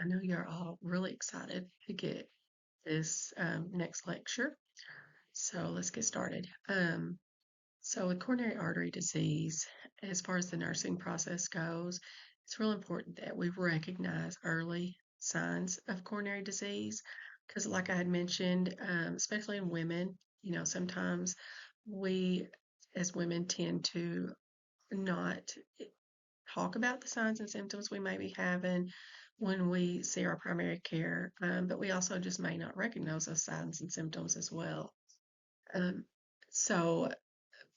I know you're all really excited to get this next lecture. So let's get started. So with coronary artery disease, as far as the nursing process goes, it's real important that we recognize early signs of coronary disease because, like I had mentioned, especially in women, sometimes we as women tend to not talk about the signs and symptoms we may be having when we see our primary care, but we also just may not recognize those signs and symptoms as well. Um, so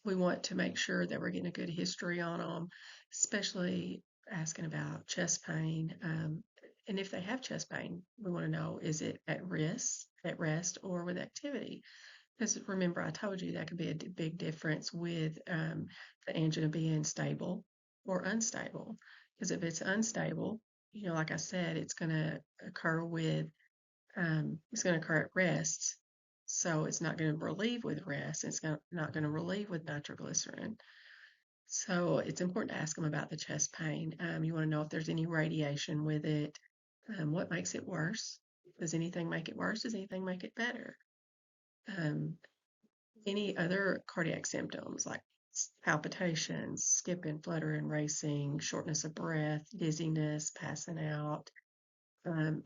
we want to make sure that we're getting a good history on them, especially asking about chest pain. And if they have chest pain, we want to know, is it at risk, at rest, or with activity? Because remember, I told you that could be a big difference with the angina being stable or unstable. Because if it's unstable, like I said, it's going to occur it's going to occur at rest. So it's not going to relieve with rest. Not going to relieve with nitroglycerin. So it's important to ask them about the chest pain. You want to know if there's any radiation with it. What makes it worse? Does anything make it worse? Does anything make it better? Um, any other cardiac symptoms like palpitations, skipping, fluttering, racing, shortness of breath, dizziness, passing out,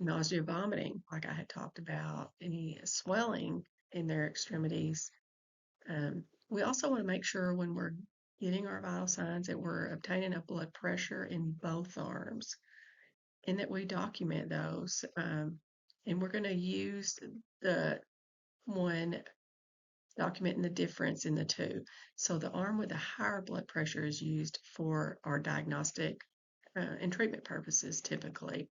nausea, vomiting, like I had talked about, any swelling in their extremities. We also want to make sure when we're getting our vital signs that we're obtaining a blood pressure in both arms and that we document those. And we're going to use the one documenting the difference in the two. So the arm with the higher blood pressure is used for our diagnostic and treatment purposes typically.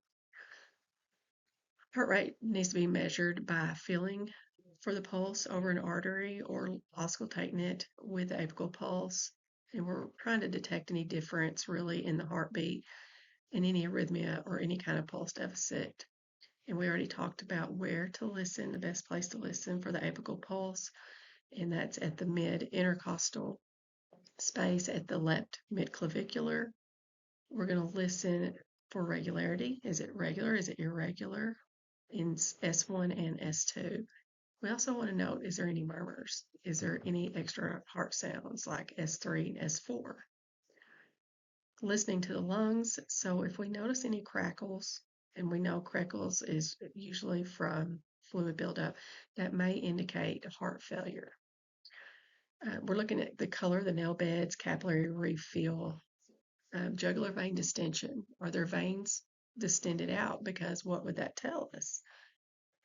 Heart rate needs to be measured by feeling for the pulse over an artery or auscultating it with the apical pulse. And we're trying to detect any difference really in the heartbeat and any arrhythmia or any kind of pulse deficit. And we already talked about where to listen, the best place to listen for the apical pulse, and that's at the mid intercostal space at the left midclavicular. We're going to listen for regularity. Is it regular? Is it irregular? In S1 and S2. We also want to note, is there any murmurs? Is there any extra heart sounds like S3 and S4? Listening to the lungs. So if we notice any crackles, and we know crackles is usually from fluid buildup, that may indicate heart failure. We're looking at the color, the nail beds, capillary refill, jugular vein distension. Are there veins distended out? Because what would that tell us?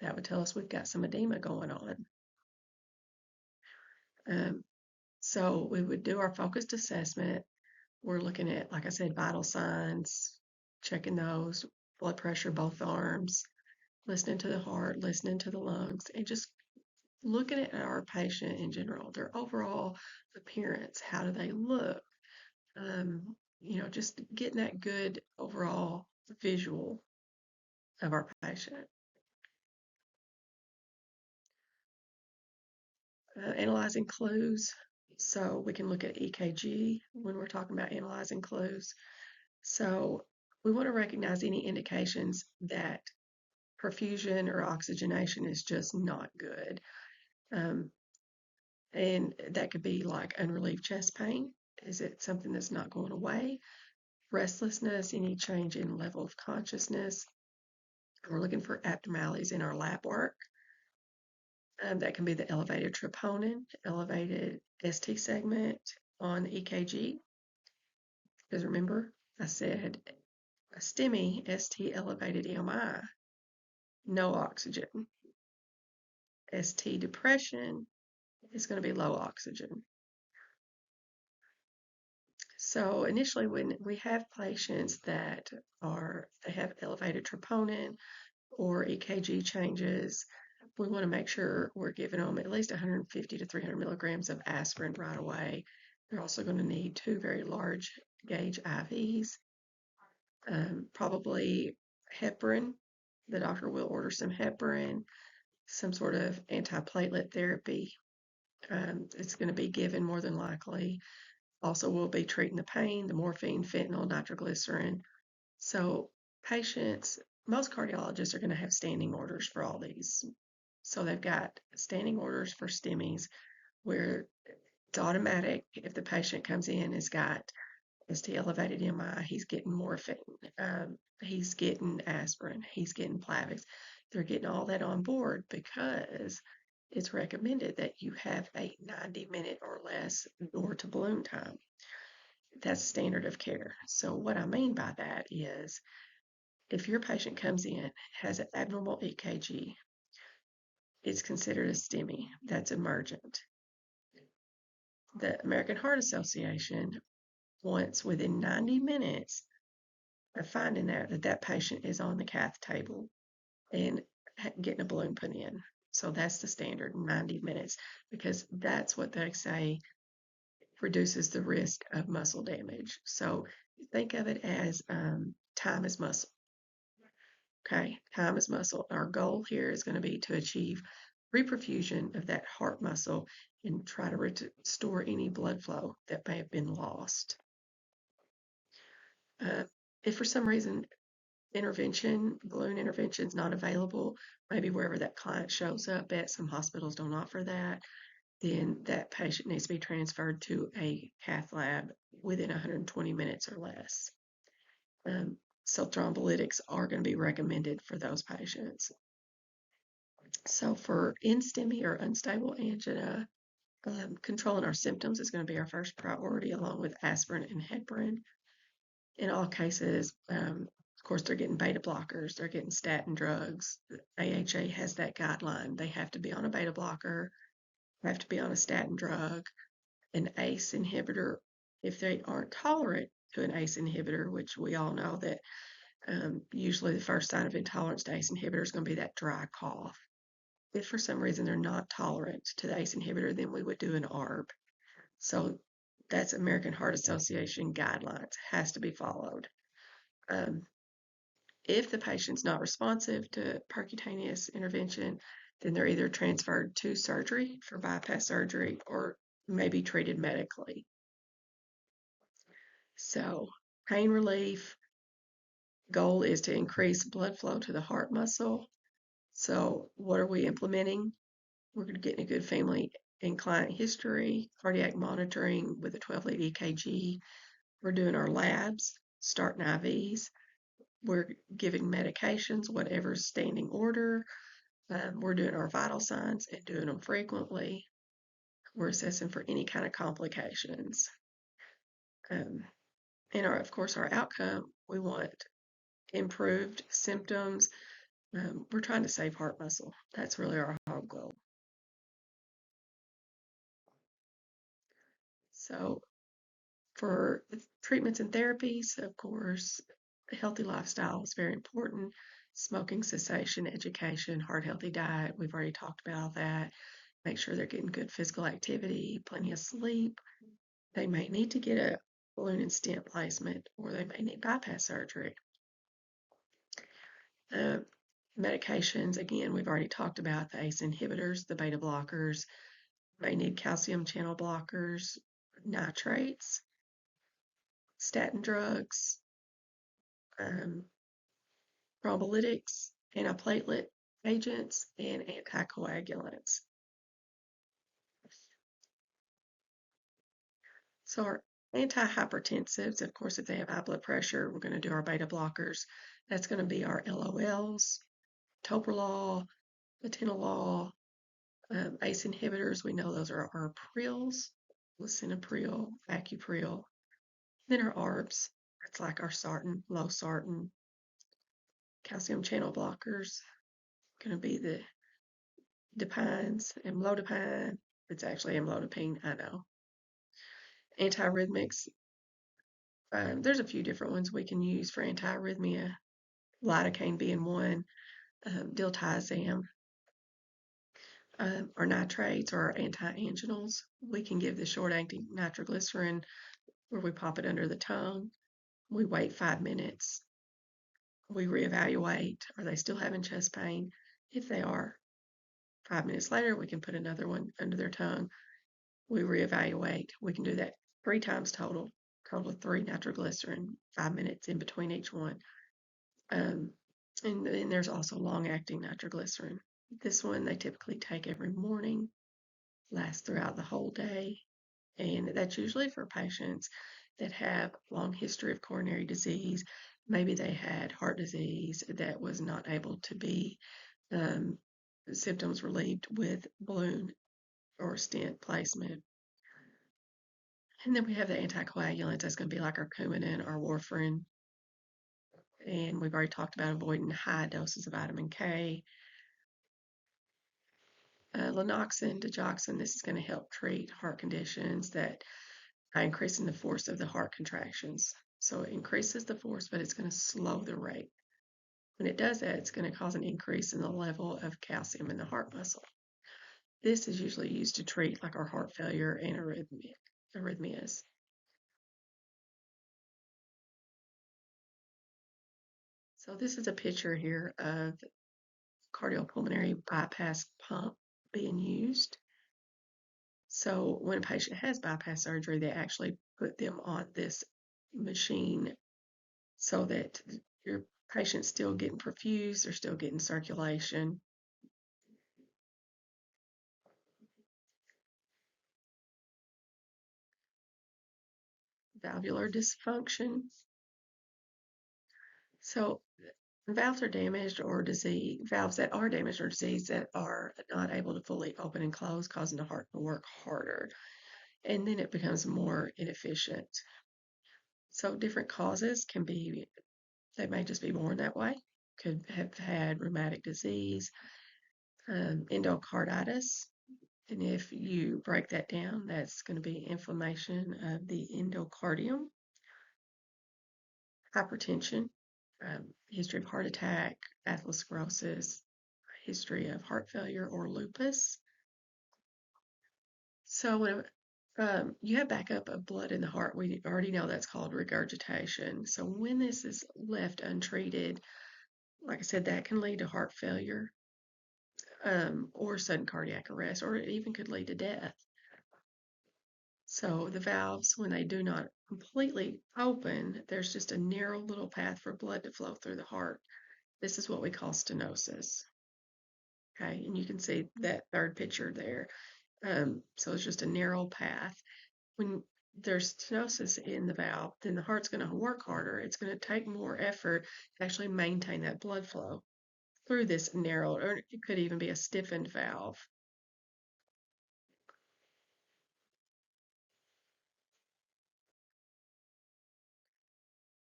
That would tell us we've got some edema going on. Um, so we would do our focused assessment. We're looking at, like I said, vital signs, checking those, blood pressure, both arms, listening to the heart, listening to the lungs, and just looking at our patient in general, their overall appearance. How do they look? Just getting that good overall visual of our patient. Analyzing clues. So we can look at EKG when we're talking about analyzing clues. So we want to recognize any indications that perfusion or oxygenation is just not good. Um, and that could be like unrelieved chest pain. Is it something that's not going away? Restlessness, any change in level of consciousness. We're looking for abnormalities in our lab work. That can be the elevated troponin, elevated ST segment on EKG. Because remember, I said a STEMI, ST elevated EMI, no oxygen. ST depression is going to be low oxygen. So initially, when we have patients that they have elevated troponin or EKG changes, we want to make sure we're giving them at least 150 to 300 milligrams of aspirin right away. They're also going to need 2 very large gauge IVs, probably heparin. The doctor will order some heparin, some sort of antiplatelet therapy. It's going to be given more than likely. Also, we'll be treating the pain, the morphine, fentanyl, nitroglycerin. So patients most cardiologists are going to have standing orders for all these. So they've got standing orders for STEMIs where it's automatic. If the patient comes in, has got ST elevated MI, he's getting morphine, he's getting aspirin, he's getting Plavix. They're getting all that on board because it's recommended that you have a 90-minute or less door to balloon time. That's standard of care. So what I mean by that is if your patient comes in, has an abnormal EKG, it's considered a STEMI. That's emergent. The American Heart Association wants within 90 minutes of finding out that that patient is on the cath table and getting a balloon put in. So that's the standard 90 minutes because that's what they say reduces the risk of muscle damage. So think of it as time is muscle. Okay, time is muscle. Our goal here is going to be to achieve reperfusion of that heart muscle and try to restore any blood flow that may have been lost. If for some reason balloon intervention is not available, maybe wherever that client shows up at, some hospitals don't offer that, then that patient needs to be transferred to a cath lab within 120 minutes or less. So thrombolytics are going to be recommended for those patients. So for NSTEMI or unstable angina, controlling our symptoms is going to be our first priority, along with aspirin and heparin. In all cases, of course, they're getting beta blockers, they're getting statin drugs. AHA has that guideline. They have to be on a beta blocker, they have to be on a statin drug, an ACE inhibitor. If they aren't tolerant to an ACE inhibitor, which we all know that usually the first sign of intolerance to ACE inhibitor is going to be that dry cough. If for some reason they're not tolerant to the ACE inhibitor, then we would do an ARB. So that's American Heart Association guidelines, has to be followed. If the patient's not responsive to percutaneous intervention, then they're either transferred to surgery for bypass surgery or maybe treated medically. So pain relief, goal is to increase blood flow to the heart muscle. So what are we implementing? We're getting a good family and client history, cardiac monitoring with a 12-lead EKG. We're doing our labs, starting IVs. We're giving medications, whatever's standing order. We're doing our vital signs and doing them frequently. We're assessing for any kind of complications. And of course, our outcome, we want improved symptoms. We're trying to save heart muscle. That's really our whole goal. So for treatments and therapies, of course, a healthy lifestyle is very important. Smoking cessation, education, heart healthy diet. We've already talked about that. Make sure they're getting good physical activity, plenty of sleep. They may need to get a balloon and stent placement, or they may need bypass surgery. Medications, again, we've already talked about the ACE inhibitors, the beta blockers, may need calcium channel blockers, nitrates, statin drugs, thrombolytics, antiplatelet agents, and anticoagulants. So our antihypertensives, of course, if they have high blood pressure, we're going to do our beta blockers. That's going to be our LOLs, toprolol, latenolol, ACE inhibitors. We know those are our prils, lisinopril, acupril. Then our ARBs, it's like our sartan, losartan, calcium channel blockers. Going to be the dipines, amlodipine. It's actually amlodipine, I know. Antiarrhythmics, there's a few different ones we can use for antiarrhythmia, lidocaine being one, diltiazem. Our nitrates or our anti-anginals, we can give the short-acting nitroglycerin where we pop it under the tongue. We wait 5 minutes. We reevaluate. Are they still having chest pain? If they are, 5 minutes later, we can put another one under their tongue. We reevaluate. We can do that 3 times total of 3 nitroglycerin, 5 minutes in between each one. And then there's also long-acting nitroglycerin. This one they typically take every morning, lasts throughout the whole day, and that's usually for patients that have long history of coronary disease. Maybe they had heart disease that was not able to be um, symptoms relieved with balloon or stent placement. And then we have the anticoagulants. That's going to be like our Coumadin or warfarin. And we've already talked about avoiding high doses of vitamin K. Lanoxin, digoxin, this is going to help treat heart conditions that by increasing the force of the heart contractions. So it increases the force, but it's going to slow the rate. When it does that, it's going to cause an increase in the level of calcium in the heart muscle. This is usually used to treat like our heart failure and arrhythmias. So this is a picture here of cardiopulmonary bypass pump being used. So when a patient has bypass surgery, they actually put them on this machine so that your patient's still getting perfused, they're still getting circulation. Valvular dysfunction. So valves are damaged or disease, valves that are damaged or diseased that are not able to fully open and close, causing the heart to work harder. And then it becomes more inefficient. So different causes can be, they may just be born that way, could have had rheumatic disease, endocarditis. And if you break that down, that's going to be inflammation of the endocardium, hypertension, history of heart attack, atherosclerosis, history of heart failure, or lupus. So when you have backup of blood in the heart, we already know that's called regurgitation. So when this is left untreated, like I said, that can lead to heart failure or sudden cardiac arrest, or it even could lead to death. So the valves, when they do not completely open, there's just a narrow little path for blood to flow through the heart. This is what we call stenosis. Okay, and you can see that third picture there. So it's just a narrow path. When there's stenosis in the valve, then the heart's going to work harder. It's going to take more effort to actually maintain that blood flow through this narrow, or it could even be a stiffened valve.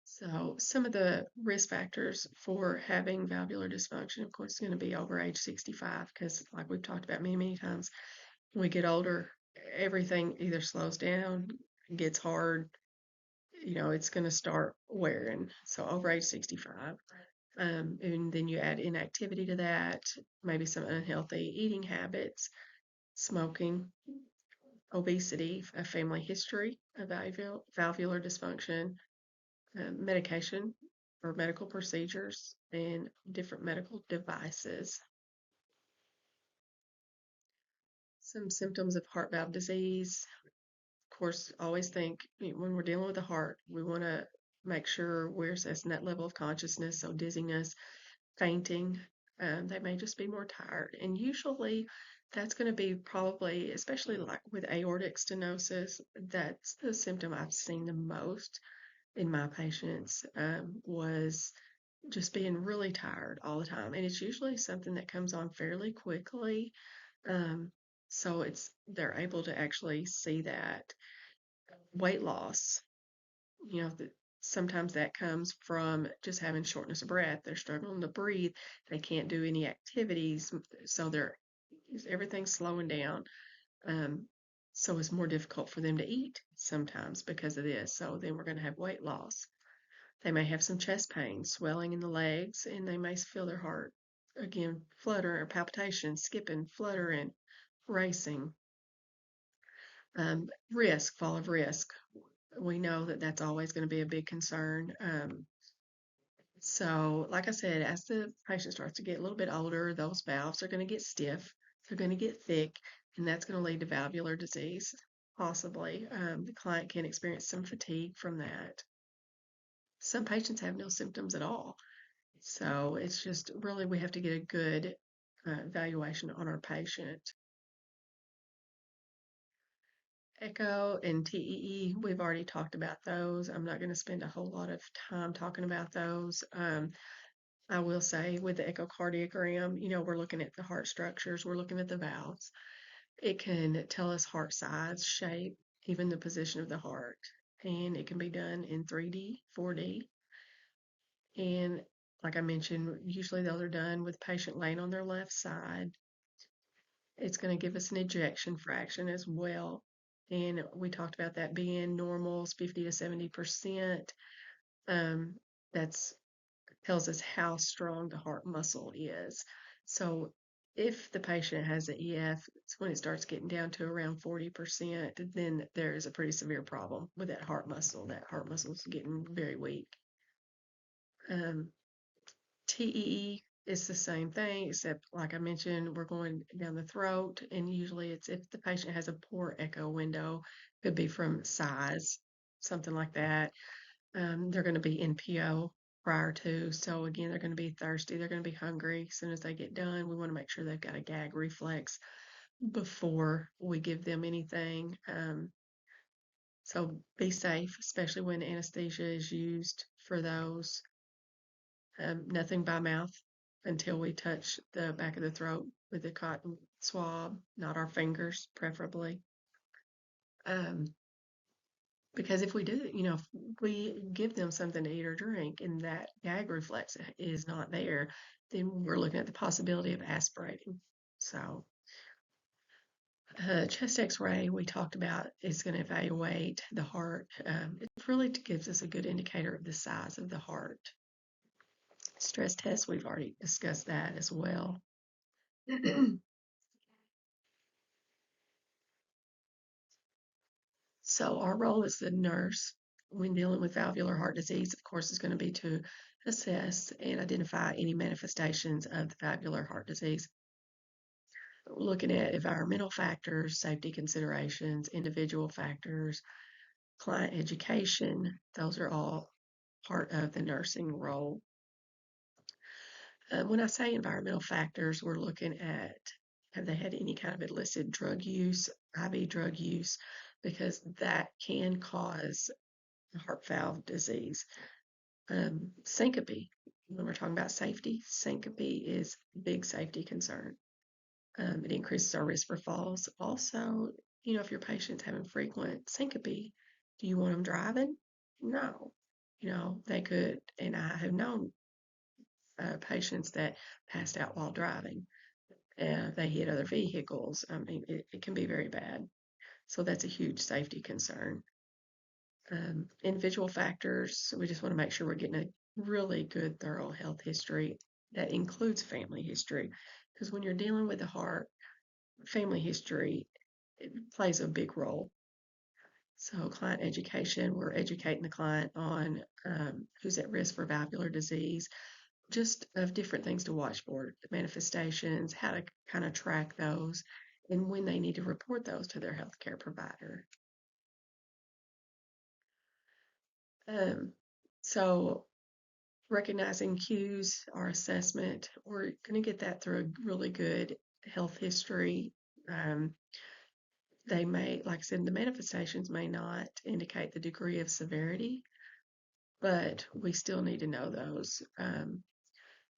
So some of the risk factors for having valvular dysfunction, of course, is going to be over age 65, because like we've talked about many, many times, when we get older, everything either slows down, gets hard, it's going to start wearing. So over age 65. And then you add inactivity to that, maybe some unhealthy eating habits, smoking, obesity, a family history of valvular dysfunction, medication or medical procedures, and different medical devices. Some symptoms of heart valve disease. Of course, always think when we're dealing with the heart, we want to make sure we're assessing that level of consciousness, so dizziness, fainting. They may just be more tired. And usually that's going to be probably, especially like with aortic stenosis, that's the symptom I've seen the most in my patients, was just being really tired all the time. And it's usually something that comes on fairly quickly. Um, so they're able to actually see that weight loss, sometimes that comes from just having shortness of breath. They're struggling to breathe. They can't do any activities. So everything's slowing down. Um, so it's more difficult for them to eat sometimes because of this. So then we're going to have weight loss. They may have some chest pain, swelling in the legs, and they may feel their heart again flutter or palpitations, skipping, fluttering, racing. Fall of risk. We know that that's always going to be a big concern. So, like I said, as the patient starts to get a little bit older, those valves are going to get stiff, they're going to get thick, and that's going to lead to valvular disease, possibly. The client can experience some fatigue from that. Some patients have no symptoms at all. So it's just really we have to get a good evaluation on our patient. Echo and TEE, we've already talked about those. I'm not going to spend a whole lot of time talking about those. I will say with the echocardiogram, we're looking at the heart structures, we're looking at the valves. It can tell us heart size, shape, even the position of the heart. And it can be done in 3D, 4D. And like I mentioned, usually those are done with patient laying on their left side. It's going to give us an ejection fraction as well. And we talked about that being normal, 50 to 70%. Um, that's tells us how strong the heart muscle is. So if the patient has an EF, it's when it starts getting down to around 40%, then there is a pretty severe problem with that heart muscle. That heart muscle is getting very weak. Um, TEE is the same thing, except like I mentioned, we're going down the throat, and usually it's if the patient has a poor echo window, could be from size, something like that. They're going to be NPO prior to, so again, they're going to be thirsty, they're going to be hungry. As soon as they get done, we want to make sure they've got a gag reflex before we give them anything. So be safe, especially when anesthesia is used for those. Nothing by mouth until we touch the back of the throat with the cotton swab, not our fingers, preferably. Um, because if we do, if we give them something to eat or drink and that gag reflex is not there, then we're looking at the possibility of aspirating. So, chest x-ray we talked about is going to evaluate the heart. It really gives us a good indicator of the size of the heart. Stress test, we've already discussed that as well. So our role as the nurse when dealing with valvular heart disease, of course, is going to be to assess and identify any manifestations of the valvular heart disease. We're looking at environmental factors, safety considerations, individual factors, client education. Those are all part of the nursing role. When I say environmental factors, we're looking at have they had any kind of illicit drug use, IV drug use, because that can cause heart valve disease. Syncope, when we're talking about safety, syncope is a big safety concern. It increases our risk for falls. Also, if your patient's having frequent syncope, do you want them driving? No. They could, and I have known patients that passed out while driving. They hit other vehicles. I mean, it can be very bad. So that's a huge safety concern. Individual factors, we just want to make sure we're getting a really good, thorough health history that includes family history. Because when you're dealing with the heart, family history it plays a big role. So, client education, we're educating the client on who's at risk for valvular disease, just of different things to watch for, the manifestations, how to kind of track those, and when they need to report those to their healthcare provider. Um, so, recognizing cues, our assessment, we're going to get that through a really good health history. Um, they may, like I said, the manifestations may not indicate the degree of severity, but we still need to know those.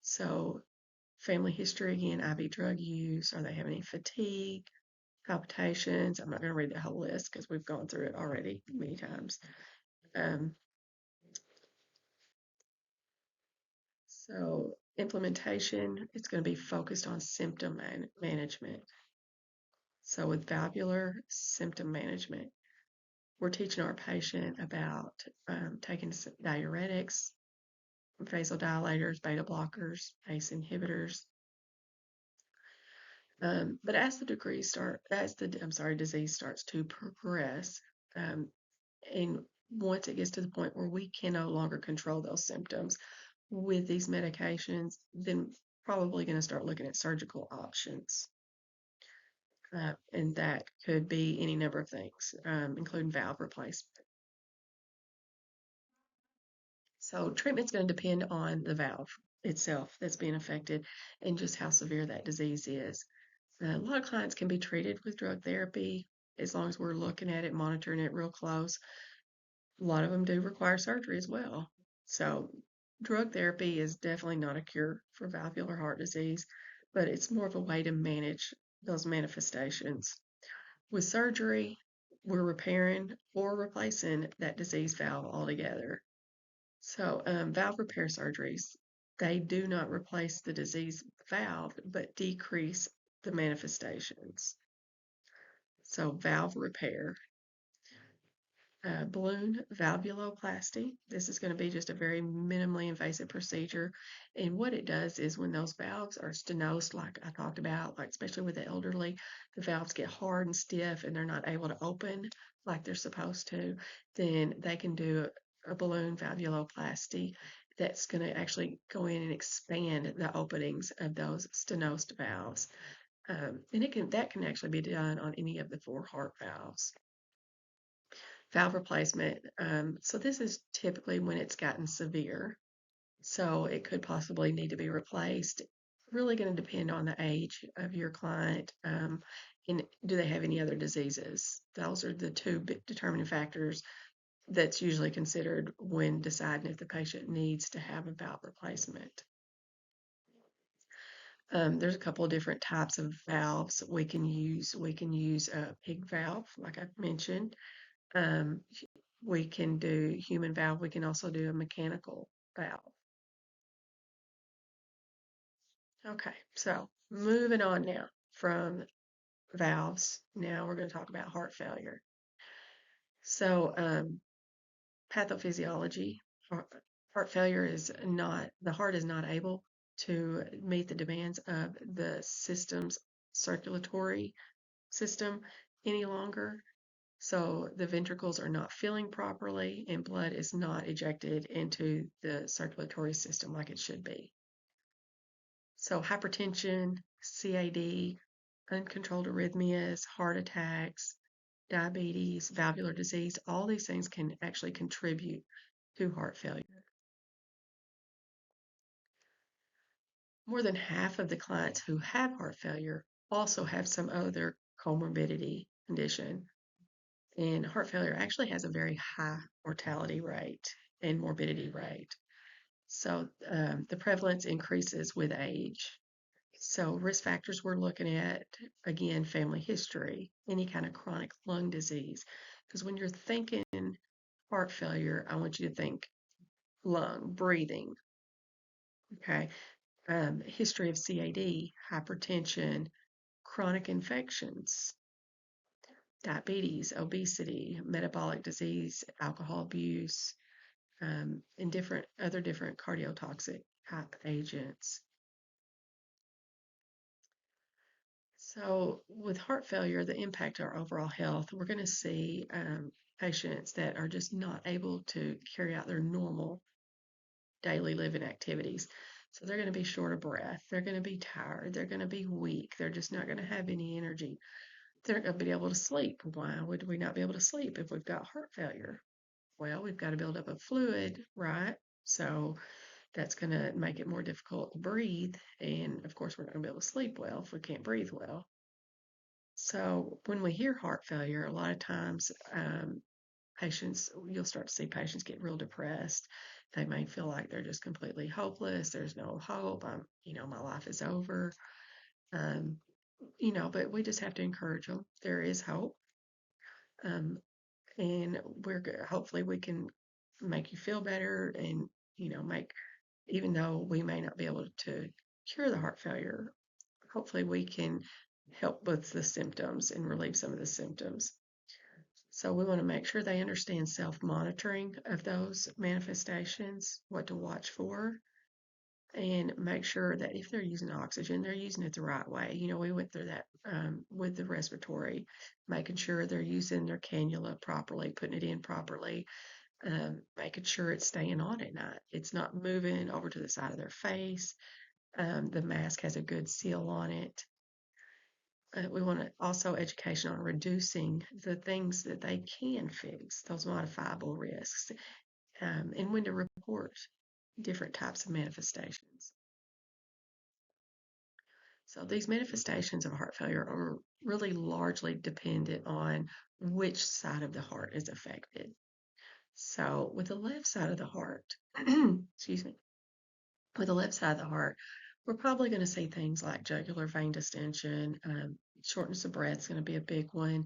So, family history again, IV drug use, are they having any fatigue, palpitations? I'm not going to read the whole list because we've gone through it already many times. Um, so, implementation, it's going to be focused on symptom management. So, with valvular symptom management, we're teaching our patient about taking diuretics, vasodilators, beta blockers, ACE inhibitors. But as the disease starts to progress, um, and once it gets to the point where we can no longer control those symptoms with these medications, then probably going to start looking at surgical options. And that could be any number of things, including valve replacement. So treatment's going to depend on the valve. itself that's being affected and just how severe that disease is. A lot of clients can be treated with drug therapy as long as we're looking at it, monitoring it real close. A lot of them do require surgery as well. So, drug therapy is definitely not a cure for valvular heart disease, but it's more of a way to manage those manifestations. With surgery, we're repairing or replacing that diseased valve altogether. So, valve repair surgeries, they do not replace the diseased valve, but decrease the manifestations. So, valve repair. Balloon valvuloplasty. This is going to be just a very minimally invasive procedure. And what it does is when those valves are stenosed, like I talked about, like especially with the elderly, the valves get hard and stiff and they're not able to open like they're supposed to, then they can do a balloon valvuloplasty that's going to actually go in and expand the openings of those stenosed valves. And that can actually be done on any of the four heart valves. Valve replacement. So this is typically when it's gotten severe. So it could possibly need to be replaced. Really going to depend on the age of your client. And do they have any other diseases? Those are the two big determining factors that's usually considered when deciding if the patient needs to have a valve replacement. There's a couple of different types of valves we can use. We can use a pig valve, like I mentioned. Um, we can do human valve. We can also do a mechanical valve. Okay, so moving on now from valves. Now we're going to talk about heart failure. So, pathophysiology, heart failure is not, the heart is not able to meet the demands of the system's circulatory system any longer. So the ventricles are not filling properly and blood is not ejected into the circulatory system like it should be. So hypertension, CAD, uncontrolled arrhythmias, heart attacks, diabetes, valvular disease, all these things can actually contribute to heart failure. More than half of the clients who have heart failure also have some other comorbidity condition. And heart failure actually has a very high mortality rate and morbidity rate. So the prevalence increases with age. So risk factors we're looking at, again, family history, any kind of chronic lung disease. Because when you're thinking heart failure, I want you to think lung, breathing, okay? History of CAD, hypertension, chronic infections, diabetes, obesity, metabolic disease, alcohol abuse, and different cardiotoxic type agents. So, with heart failure, the impact to our overall health, we're going to see patients that are just not able to carry out their normal daily living activities. So, they're going to be short of breath. They're going to be tired. They're going to be weak. They're just not going to have any energy. They're not going to be able to sleep. Why would we not be able to sleep if we've got heart failure? Well, we've got to build up a fluid, right? So, that's going to make it more difficult to breathe. And of course, we're not going to be able to sleep well if we can't breathe well. So when we hear heart failure, a lot of times you'll start to see patients get real depressed. They may feel like they're just completely hopeless. There's no hope. My life is over. Um, but we just have to encourage them. There is hope. Um, and hopefully we can make you feel better and, even though we may not be able to cure the heart failure, hopefully we can help with the symptoms and relieve some of the symptoms. So we want to make sure they understand self-monitoring of those manifestations, what to watch for, and make sure that if they're using oxygen, they're using it the right way. We went through that with the respiratory, making sure they're using their cannula properly, putting it in properly, making sure it's staying on at night. It's not moving over to the side of their face. The mask has a good seal on it. We want to also education on reducing the things that they can fix, those modifiable risks, and when to report different types of manifestations. So these manifestations of heart failure are really largely dependent on which side of the heart is affected. So with the left side of the heart, excuse me, with the left side of the heart, we're probably going to see things like jugular vein distension, shortness of breath is going to be a big one,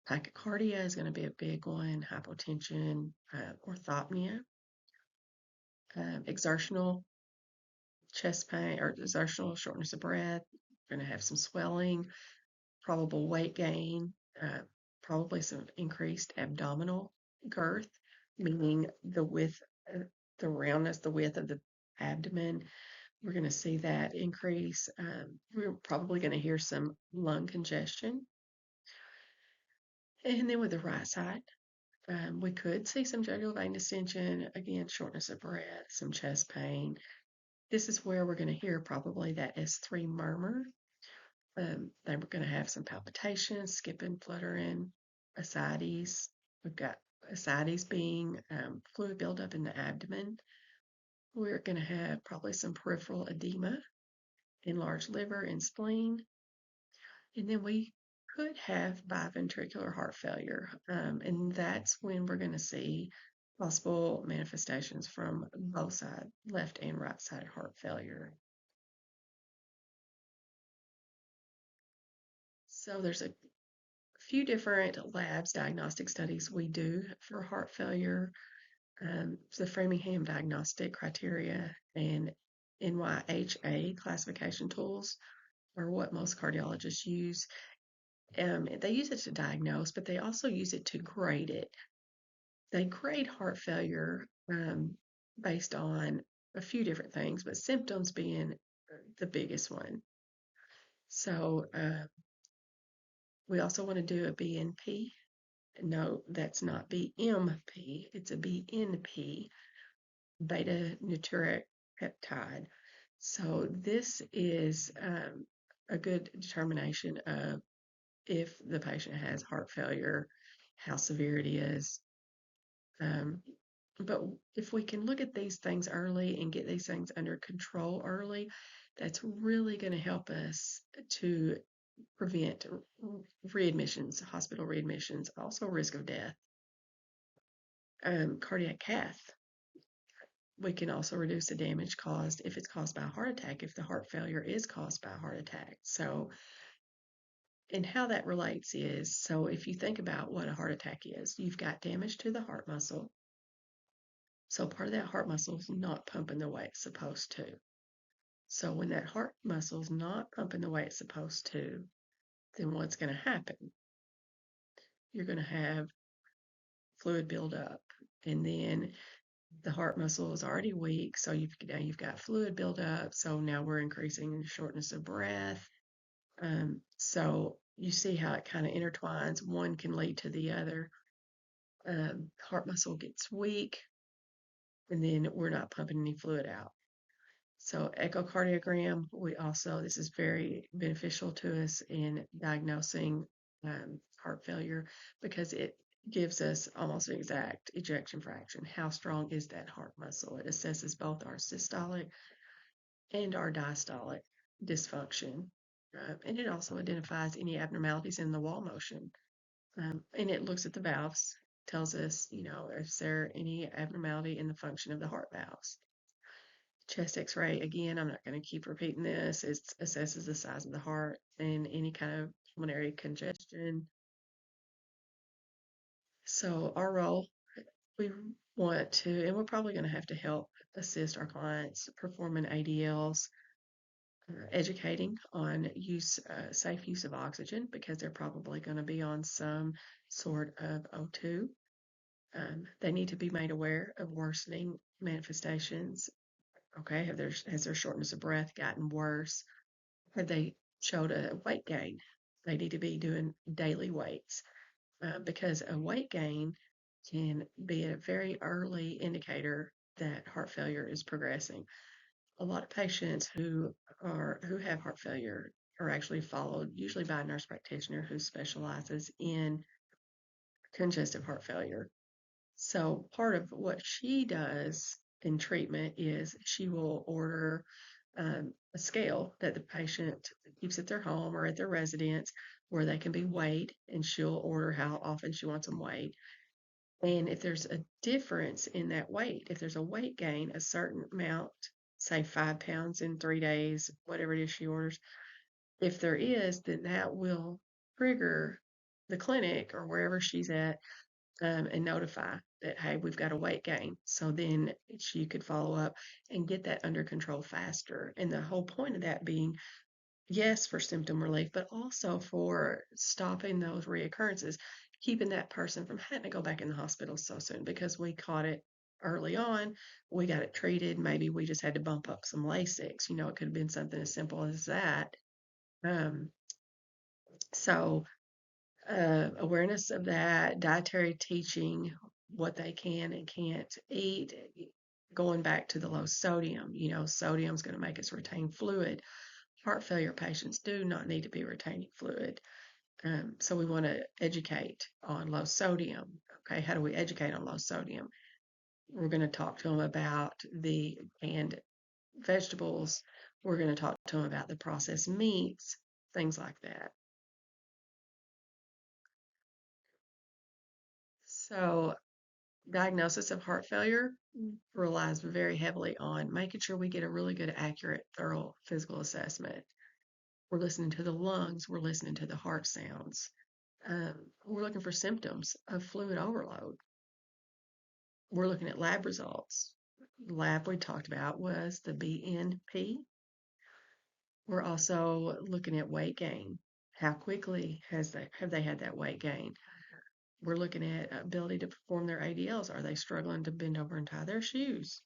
tachycardia is going to be a big one, hypotension, orthopnea, exertional chest pain or exertional shortness of breath. We're going to have some swelling, probable weight gain, probably some increased abdominal girth, meaning the width, the roundness, the width of the abdomen. We're going to see that increase. We're probably going to hear some lung congestion. And then with the right side, we could see some jugular vein distension, again, shortness of breath, some chest pain. This is where we're going to hear probably that S3 murmur. Then we're going to have some palpitations, skipping, fluttering, ascites. We've got ascites being fluid buildup in the abdomen. We're going to have probably some peripheral edema, enlarged liver and spleen. And then we could have biventricular heart failure. And that's when we're going to see possible manifestations from both sides, left and right side heart failure. So there's a few different labs, diagnostic studies we do for heart failure. The Framingham Diagnostic Criteria and NYHA classification tools are what most cardiologists use. They use it to diagnose, but they also use it to grade it. They grade heart failure based on a few different things, but symptoms being the biggest one. So we also want to do a BNP. No, that's not BMP, it's a BNP, beta natriuretic peptide. So this is a good determination of if the patient has heart failure, how severe it is. But if we can look at these things early and get these things under control early, that's really going to help us to prevent readmissions, hospital readmissions, also risk of death. Cardiac cath, we can also reduce the damage caused if it's caused by a heart attack, if the heart failure is caused by a heart attack. So, and how that relates is, so if you think about what a heart attack is, you've got damage to the heart muscle. So part of that heart muscle is not pumping the way it's supposed to. So when that heart muscle is not pumping the way it's supposed to, then what's going to happen? You're going to have fluid buildup, and then the heart muscle is already weak, so you've got fluid buildup. So now we're increasing shortness of breath. So you see how it kind of intertwines. One can lead to the other. Heart muscle gets weak, and then we're not pumping any fluid out. So echocardiogram, this is very beneficial to us in diagnosing heart failure because it gives us almost an exact ejection fraction. How strong is that heart muscle? It assesses both our systolic and our diastolic dysfunction. And it also identifies any abnormalities in the wall motion. And it looks at the valves, tells us, is there any abnormality in the function of the heart valves. Chest x-ray, again, I'm not going to keep repeating this. It assesses the size of the heart and any kind of pulmonary congestion. So our role, we want to, and we're probably going to have to help assist our clients performing ADLs, educating on safe use of oxygen because they're probably going to be on some sort of O2. They need to be made aware of worsening manifestations. Okay, has their shortness of breath gotten worse? Have they showed a weight gain? They need to be doing daily weights because a weight gain can be a very early indicator that heart failure is progressing. A lot of patients who have heart failure are actually followed usually by a nurse practitioner who specializes in congestive heart failure. So part of what she does in treatment is she will order a scale that the patient keeps at their home or at their residence where they can be weighed, and she'll order how often she wants them weighed. And if there's a difference in that weight, if there's a weight gain, a certain amount, say 5 pounds in 3 days, whatever it is she orders, if there is, then that will trigger the clinic or wherever she's at and notify that, hey, we've got a weight gain. So then she could follow up and get that under control faster. And the whole point of that being, yes, for symptom relief, but also for stopping those reoccurrences, keeping that person from having to go back in the hospital so soon because we caught it early on, we got it treated. Maybe we just had to bump up some Lasix. It could have been something as simple as that. Um, so awareness of that, dietary teaching, what they can and can't eat, going back to the low sodium. Sodium is going to make us retain fluid. Heart failure patients do not need to be retaining fluid. So we want to educate on low sodium. Okay, how do we educate on low sodium? We're going to talk to them about the canned vegetables. We're going to talk to them about the processed meats, things like that. So diagnosis of heart failure relies very heavily on making sure we get a really good, accurate, thorough physical assessment. We're listening to the lungs, we're listening to the heart sounds. We're looking for symptoms of fluid overload. We're looking at lab results. The lab we talked about was the BNP. We're also looking at weight gain. How quickly have they had that weight gain? We're looking at ability to perform their ADLs. Are they struggling to bend over and tie their shoes?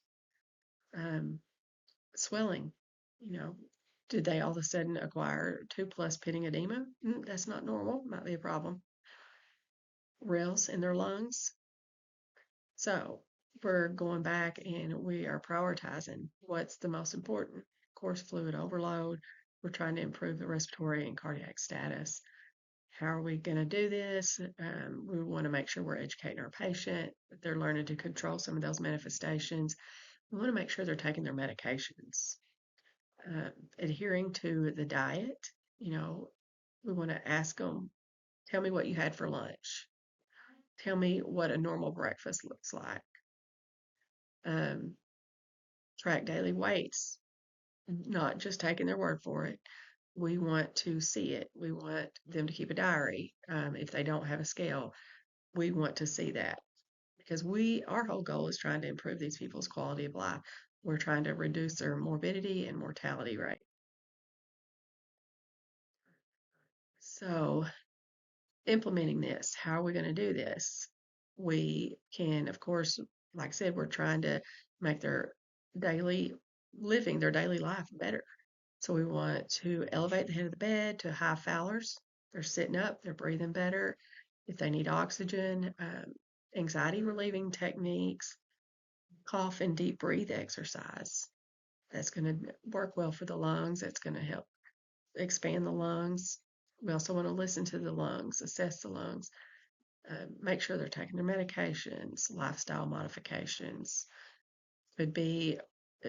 Swelling, you know, did they all of a sudden acquire 2+ pitting edema? That's not normal, might be a problem. Rills in their lungs. So we're going back and we are prioritizing what's the most important. Of course, fluid overload. We're trying to improve the respiratory and cardiac status. How are we going to do this? We want to make sure we're educating our patient, that they're learning to control some of those manifestations. We want to make sure they're taking their medications, adhering to the diet. We want to ask them, tell me what you had for lunch. Tell me what a normal breakfast looks like. Track daily weights, not just taking their word for it. We want to see it. We want them to keep a diary. If they don't have a scale, we want to see that because our whole goal is trying to improve these people's quality of life. We're trying to reduce their morbidity and mortality rate. So implementing this, how are we going to do this? We can, of course, like I said, we're trying to make their daily living, their daily life better. So we want to elevate the head of the bed to high Fowlers. They're sitting up, they're breathing better. If they need oxygen, anxiety relieving techniques, cough and deep breathe exercise. That's going to work well for the lungs. That's going to help expand the lungs. We also want to listen to the lungs, assess the lungs, make sure they're taking their medications, lifestyle modifications. Could be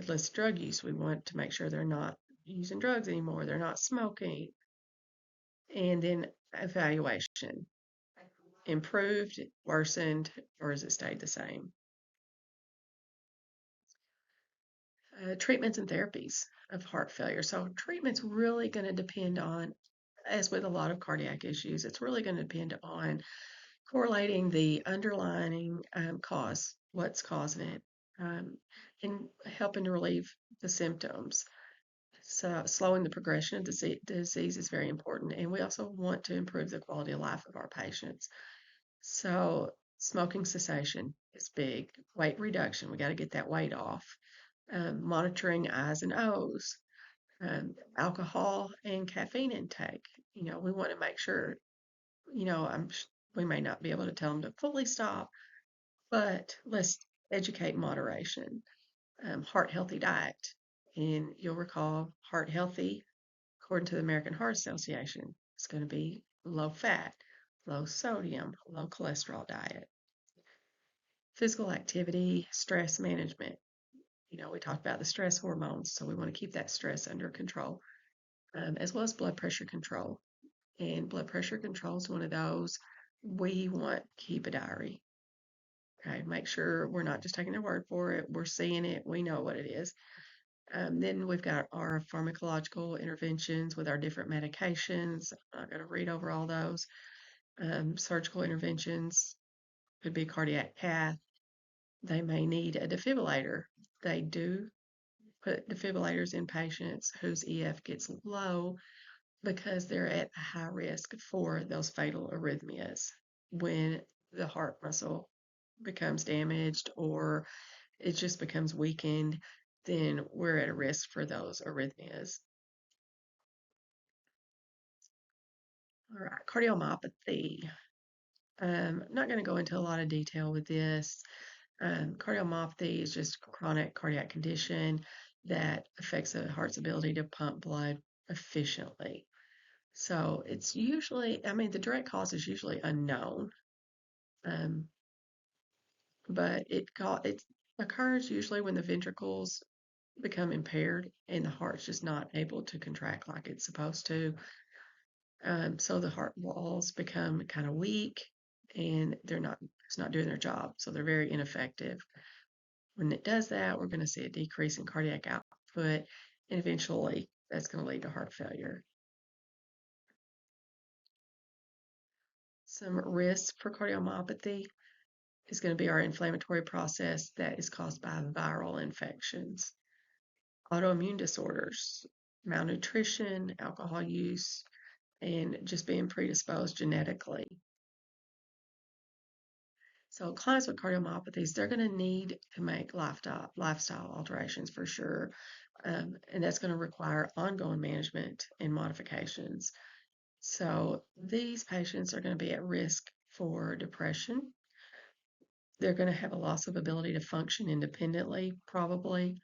less drug use. We want to make sure they're not using drugs anymore, they're not smoking. And then evaluation. Improved, worsened, or has it stayed the same? Treatments and therapies of heart failure. So treatment's really going to depend on, as with a lot of cardiac issues, it's really going to depend on correlating the underlying cause, what's causing it, and helping to relieve the symptoms. So slowing the progression of the disease is very important. And we also want to improve the quality of life of our patients. So smoking cessation is big. Weight reduction, we got to get that weight off. Monitoring I's and O's. Alcohol and caffeine intake. We want to make sure, we may not be able to tell them to fully stop, but let's educate moderation. Heart healthy diet. And you'll recall heart healthy, according to the American Heart Association, it's going to be low fat, low sodium, low cholesterol diet. Physical activity, stress management. We talked about the stress hormones, so we want to keep that stress under control, as well as blood pressure control. And blood pressure control is one of those we want to keep a diary. Okay, make sure we're not just taking their word for it. We're seeing it. We know what it is. Then we've got our pharmacological interventions with our different medications. I'm not going to read over all those. Surgical interventions could be cardiac cath. They may need a defibrillator. They do put defibrillators in patients whose EF gets low because they're at a high risk for those fatal arrhythmias when the heart muscle becomes damaged or it just becomes weakened, then we're at a risk for those arrhythmias. All right, cardiomyopathy. I'm not going to go into a lot of detail with this. Cardiomyopathy is just a chronic cardiac condition that affects the heart's ability to pump blood efficiently. So it's usually, I mean, the direct cause is usually unknown, um, but it occurs usually when the ventricles become impaired and the heart's just not able to contract like it's supposed to. So the heart walls become kind of weak and it's not doing their job. So they're very ineffective. When it does that, we're going to see a decrease in cardiac output, and eventually that's going to lead to heart failure. Some risks for cardiomyopathy is going to be our inflammatory process that is caused by viral infections, autoimmune disorders, malnutrition, alcohol use, and just being predisposed genetically. So clients with cardiomyopathies, they're going to need to make lifestyle alterations for sure. And that's going to require ongoing management and modifications. So these patients are going to be at risk for depression. They're going to have a loss of ability to function independently, probably.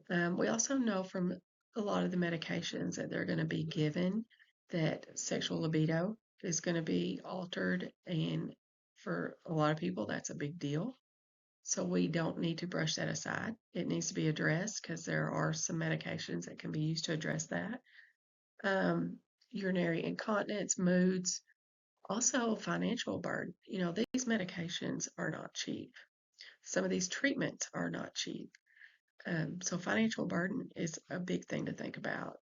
We also know from a lot of the medications that they're going to be given that sexual libido is going to be altered. And for a lot of people, that's a big deal. So we don't need to brush that aside. It needs to be addressed because there are some medications that can be used to address that. Urinary incontinence, moods, also financial burden. These medications are not cheap. Some of these treatments are not cheap. So financial burden is a big thing to think about.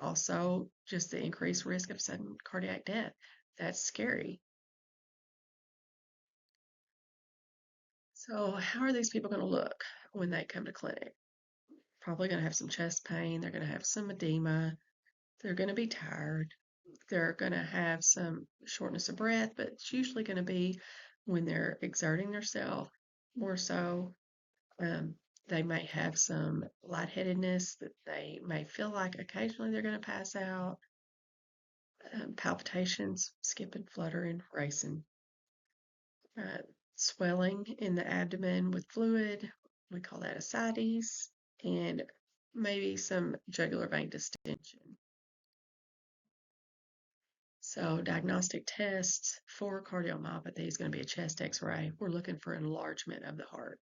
Also, just the increased risk of sudden cardiac death. That's scary. So how are these people going to look when they come to clinic? Probably going to have some chest pain. They're going to have some edema. They're going to be tired. They're going to have some shortness of breath, but it's usually going to be when they're exerting themselves more so. Um, they may have some lightheadedness that they may feel like occasionally they're going to pass out. Palpitations, skipping, fluttering, racing. Uh, Swelling in the abdomen with fluid. We call that ascites. And maybe some jugular vein distension. So diagnostic tests for cardiomyopathy is going to be a chest x-ray. We're looking for enlargement of the heart.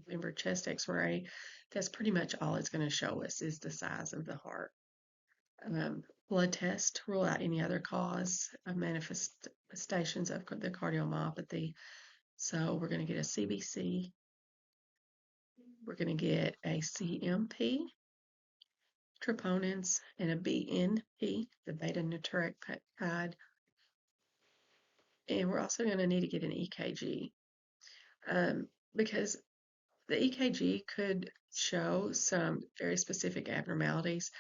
Remember, chest x-ray, that's pretty much all it's going to show us is the size of the heart. Blood test, rule out any other cause of manifestations of the cardiomyopathy. So we're going to get a CBC. We're going to get a CMP, troponins, and a BNP, the beta natriuretic peptide. And we're also going to need to get an EKG because the EKG could show some very specific abnormalities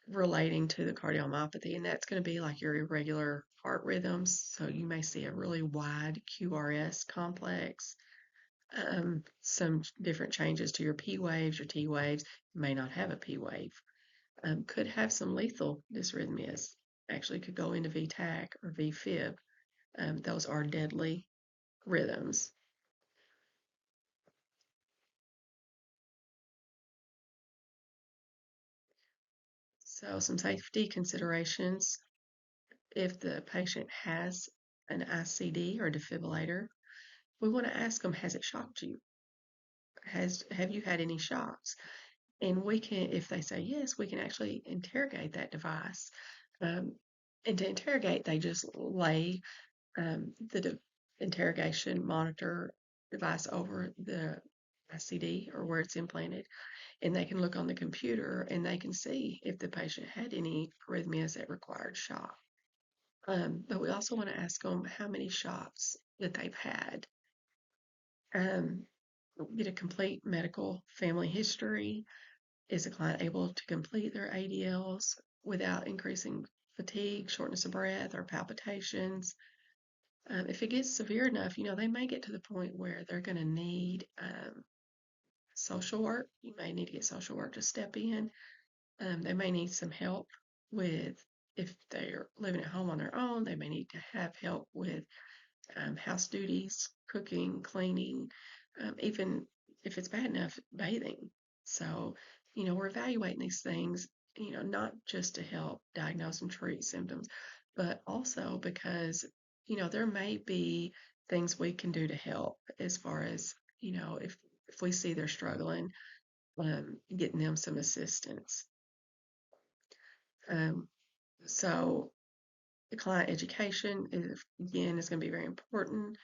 relating to the cardiomyopathy, and that's going to be like your irregular heart rhythms. So you may see a really wide QRS complex, some different changes to your P waves, your T waves. You may not have a P wave. Could have some lethal dysrhythmias. Actually, could go into VTAC or VFib. Those are deadly rhythms. So some safety considerations. If the patient has an ICD or defibrillator, we want to ask them, has it shocked you? have you had any shocks? And we can, if they say yes, we can actually interrogate that device. Um, and to interrogate, they just lay the interrogation monitor device over the ICD or where it's implanted, and they can look on the computer and they can see if the patient had any arrhythmias that required shock. But we also want to ask them how many shocks that they've had. Um, get a complete medical family history. Is the client able to complete their ADLs without increasing fatigue, shortness of breath, or palpitations? If it gets severe enough, they may get to the point where they're going to need social work. You may need to get social work to step in. They may need some help with, if they're living at home on their own, they may need to have help with house duties, cooking, cleaning, even if it's bad enough, bathing. So, we're evaluating these things, not just to help diagnose and treat symptoms, but also because, there may be things we can do to help as far as, if we see they're struggling, getting them some assistance. Um, so the client education is, again, is going to be very important.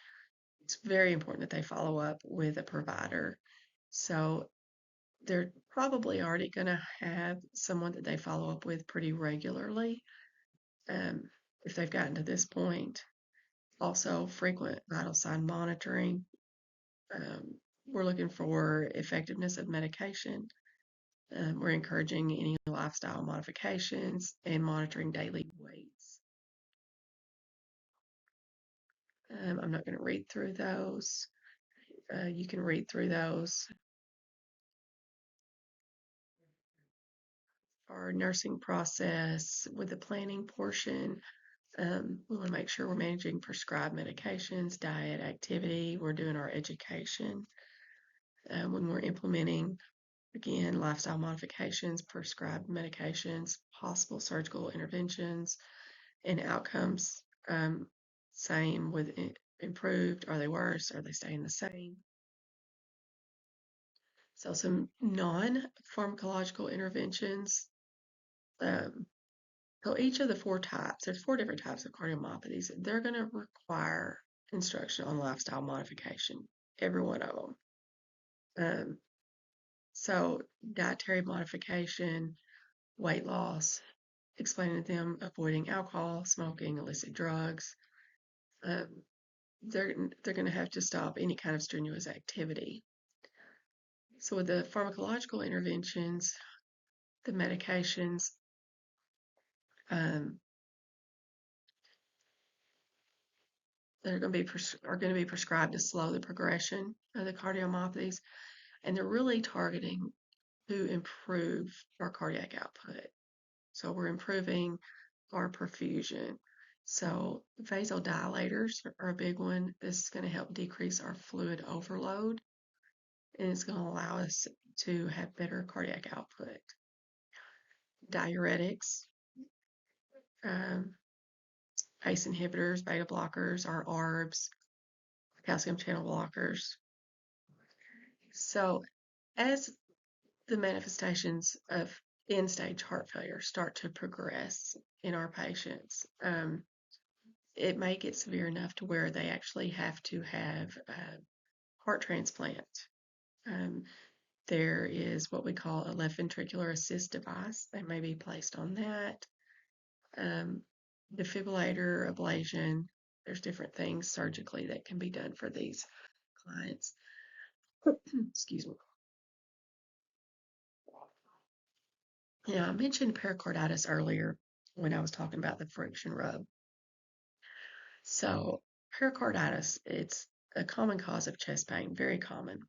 It's very important that they follow up with a provider. So they're probably already going to have someone that they follow up with pretty regularly, um, if they've gotten to this point. Also, frequent vital sign monitoring. We're looking for effectiveness of medication. We're encouraging any lifestyle modifications and monitoring daily weights. I'm not going to read through those. You can read through those. Our nursing process with the planning portion, we want to make sure we're managing prescribed medications, diet, activity. We're doing our education. When we're implementing, again, lifestyle modifications, prescribed medications, possible surgical interventions, and outcomes. Same with improved. Are they worse? Are they staying the same? So some non-pharmacological interventions. Um, so each of the four types, there's four different types of cardiomyopathies. They're going to require instruction on lifestyle modification, every one of them. So dietary modification, weight loss, explaining to them avoiding alcohol, smoking, illicit drugs. Um, they're going to have to stop any kind of strenuous activity. So with the pharmacological interventions, the medications, um, that are going to be prescribed to slow the progression of the cardiomyopathies, and they're really targeting to improve our cardiac output. So we're improving our perfusion. So vasodilators are a big one. This is going to help decrease our fluid overload, and it's going to allow us to have better cardiac output. Diuretics, um, ACE inhibitors, beta blockers, our ARBs, calcium channel blockers. So as the manifestations of end-stage heart failure start to progress in our patients, it may get severe enough to where they actually have to have a heart transplant. Um, there is what we call a left ventricular assist device. They may be placed on that. Defibrillator, ablation. There's different things surgically that can be done for these clients. Excuse me. Yeah, I mentioned pericarditis earlier when I was talking about the friction rub. So pericarditis, it's a common cause of chest pain, very common.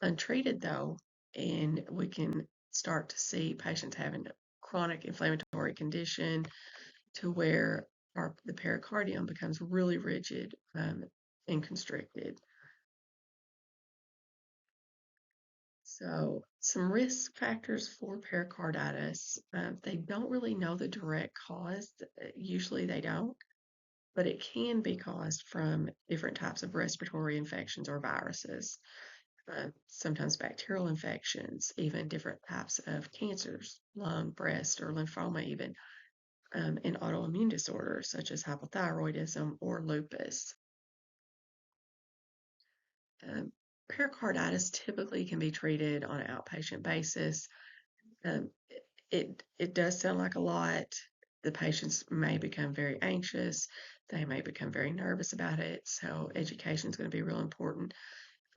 Untreated though, and we can start to see patients having a chronic inflammatory condition to where the pericardium becomes really rigid and constricted. So some risk factors for pericarditis, they don't really know the direct cause. Usually they don't, but it can be caused from different types of respiratory infections or viruses. sometimes bacterial infections, even different types of cancers, lung, breast, or lymphoma, even, and autoimmune disorders such as hypothyroidism or lupus. Um, Pericarditis typically can be treated on an outpatient basis. Um, it does sound like a lot. The patients may become very anxious. They may become very nervous about it. So education is going to be real important.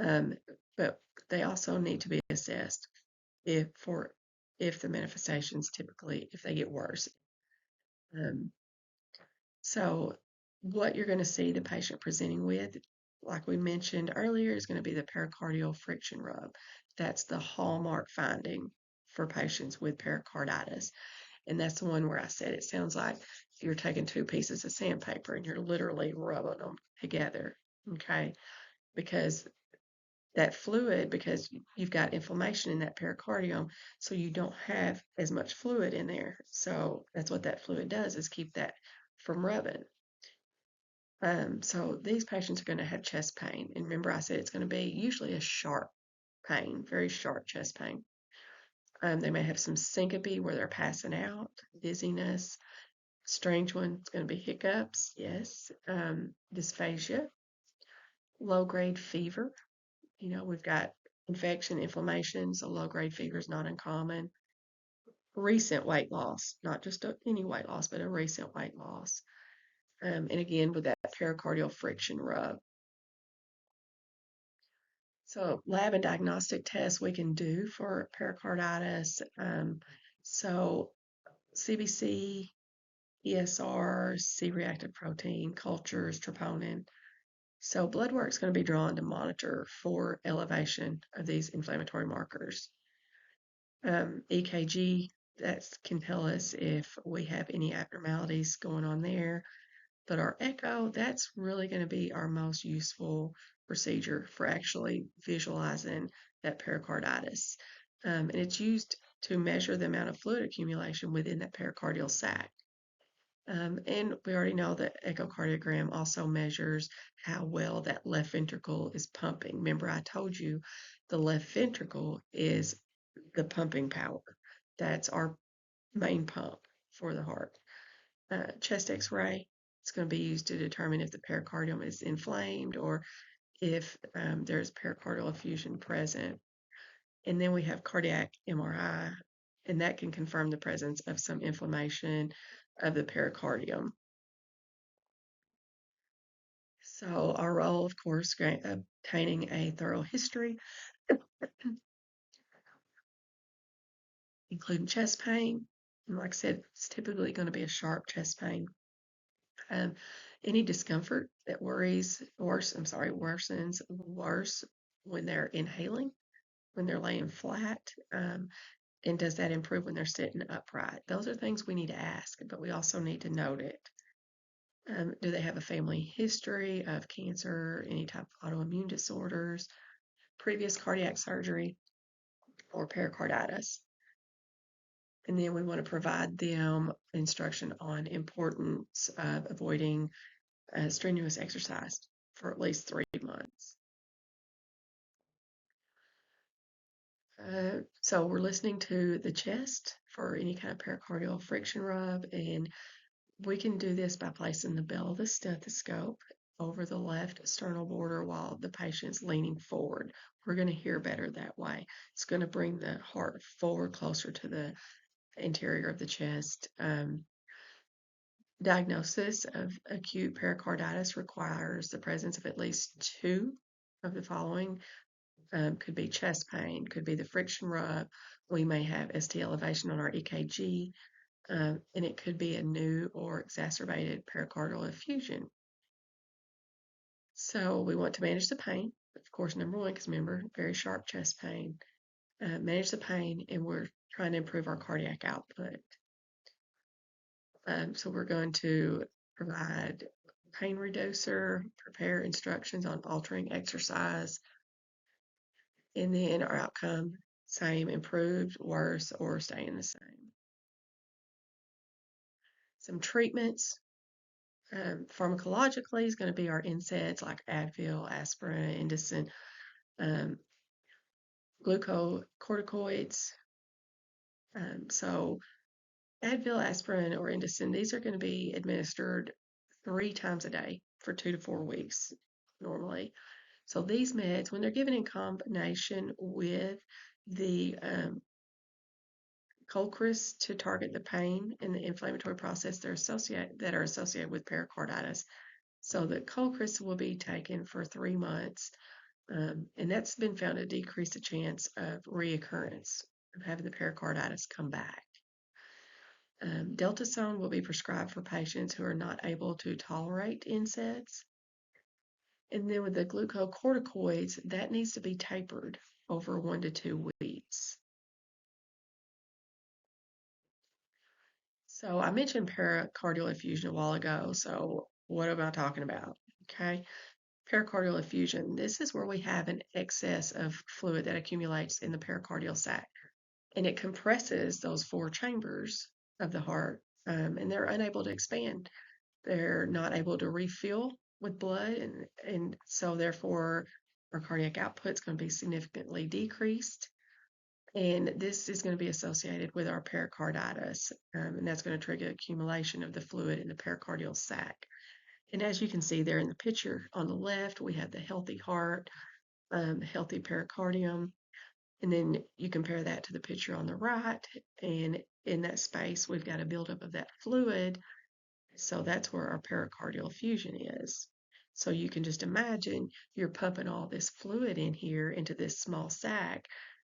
Um, but they also need to be assessed if for if the manifestations typically if they get worse. Um, so what you're going to see the patient presenting with, like we mentioned earlier, is going to be the pericardial friction rub. That's the hallmark finding for patients with pericarditis. And that's the one where I said it sounds like you're taking two pieces of sandpaper and you're literally rubbing them together. Okay. Because that fluid, because you've got inflammation in that pericardium, so you don't have as much fluid in there. So that's what that fluid does is keep that from rubbing. So these patients are going to have chest pain. And remember, I said it's going to be usually a sharp pain, very sharp chest pain. They may have some syncope where they're passing out, dizziness. Strange one, it's going to be hiccups, yes. Dysphagia, low grade fever. You know, we've got infection, inflammation, so low grade fever is not uncommon. Recent weight loss, not just any weight loss, but a recent weight loss. And again, with that pericardial friction rub. So lab and diagnostic tests we can do for pericarditis. So CBC, ESR, C-reactive protein, cultures, troponin. So blood work is going to be drawn to monitor for elevation of these inflammatory markers. EKG, that can tell us if we have any abnormalities going on there. But our echo, that's really going to be our most useful procedure for actually visualizing that pericarditis. And it's used to measure the amount of fluid accumulation within that pericardial sac. And we already know that echocardiogram also measures how well that left ventricle is pumping. Remember, I told you the left ventricle is the pumping power. That's our main pump for the heart. Chest x-ray, it's going to be used to determine if the pericardium is inflamed or if there's pericardial effusion present. And then we have cardiac MRI, and that can confirm the presence of some inflammation of the pericardium. So our role, of course, obtaining a thorough history, including chest pain. And like I said, it's typically going to be a sharp chest pain. Um, any discomfort that worsens worse when they're inhaling, when they're laying flat, and does that improve when they're sitting upright? Those are things we need to ask, but we also need to note it. Do they have a family history of cancer, any type of autoimmune disorders, previous cardiac surgery, or pericarditis? And then we want to provide them instruction on importance of avoiding strenuous exercise for at least 3 months. So we're listening to the chest for any kind of pericardial friction rub, and we can do this by placing the bell of the stethoscope over the left sternal border while the patient's leaning forward. We're going to hear better that way. It's going to bring the heart forward closer to the interior of the chest. Diagnosis of acute pericarditis requires the presence of at least two of the following. Could be chest pain, could be the friction rub. We may have ST elevation on our EKG, and it could be a new or exacerbated pericardial effusion. So we want to manage the pain, of course, number one, because remember, very sharp chest pain. Manage the pain, and we're trying to improve our cardiac output. So we're going to provide pain reducer, prepare instructions on altering exercise, and then our outcome, same, improved, worse, or staying the same. Some treatments, pharmacologically is going to be our NSAIDs like Advil, aspirin, Indocin. glucocorticoids. So Advil, aspirin, or Indocin, these are going to be administered 3 times a day for 2 to 4 weeks normally. So these meds, when they're given in combination with the Colchris to target the pain and the inflammatory process that are associated with pericarditis. So the Colchris will be taken for 3 months, and that's been found to decrease the chance of reoccurrence of having the pericarditis come back. Deltasone will be prescribed for patients who are not able to tolerate NSAIDs. And then with the glucocorticoids, that needs to be tapered over 1 to 2 weeks. So I mentioned pericardial effusion a while ago. So what am I talking about? Okay. Pericardial effusion. This is where we have an excess of fluid that accumulates in the pericardial sac, and it compresses those 4 chambers of the heart, and they're unable to expand. They're not able to refill with blood, and so therefore our cardiac output is going to be significantly decreased. And this is going to be associated with our pericarditis, and that's going to trigger accumulation of the fluid in the pericardial sac. And as you can see there in the picture on the left, we have the healthy heart, healthy pericardium, and then you compare that to the picture on the right, and in that space, we've got a buildup of that fluid. So that's where our pericardial effusion is. So you can just imagine you're pumping all this fluid in here into this small sac.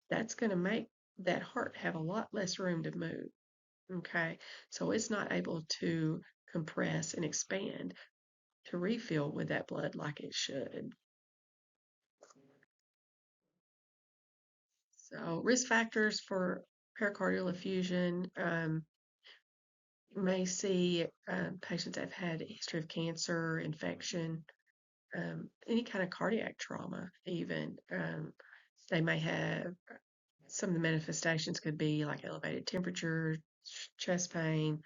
That's going to make that heart have a lot less room to move. Okay, so it's not able to compress and expand to refill with that blood like it should. So, risk factors for pericardial effusion, you may see patients that have had a history of cancer, infection, any kind of cardiac trauma, even. They may have some of the manifestations could be like elevated temperature, chest pain,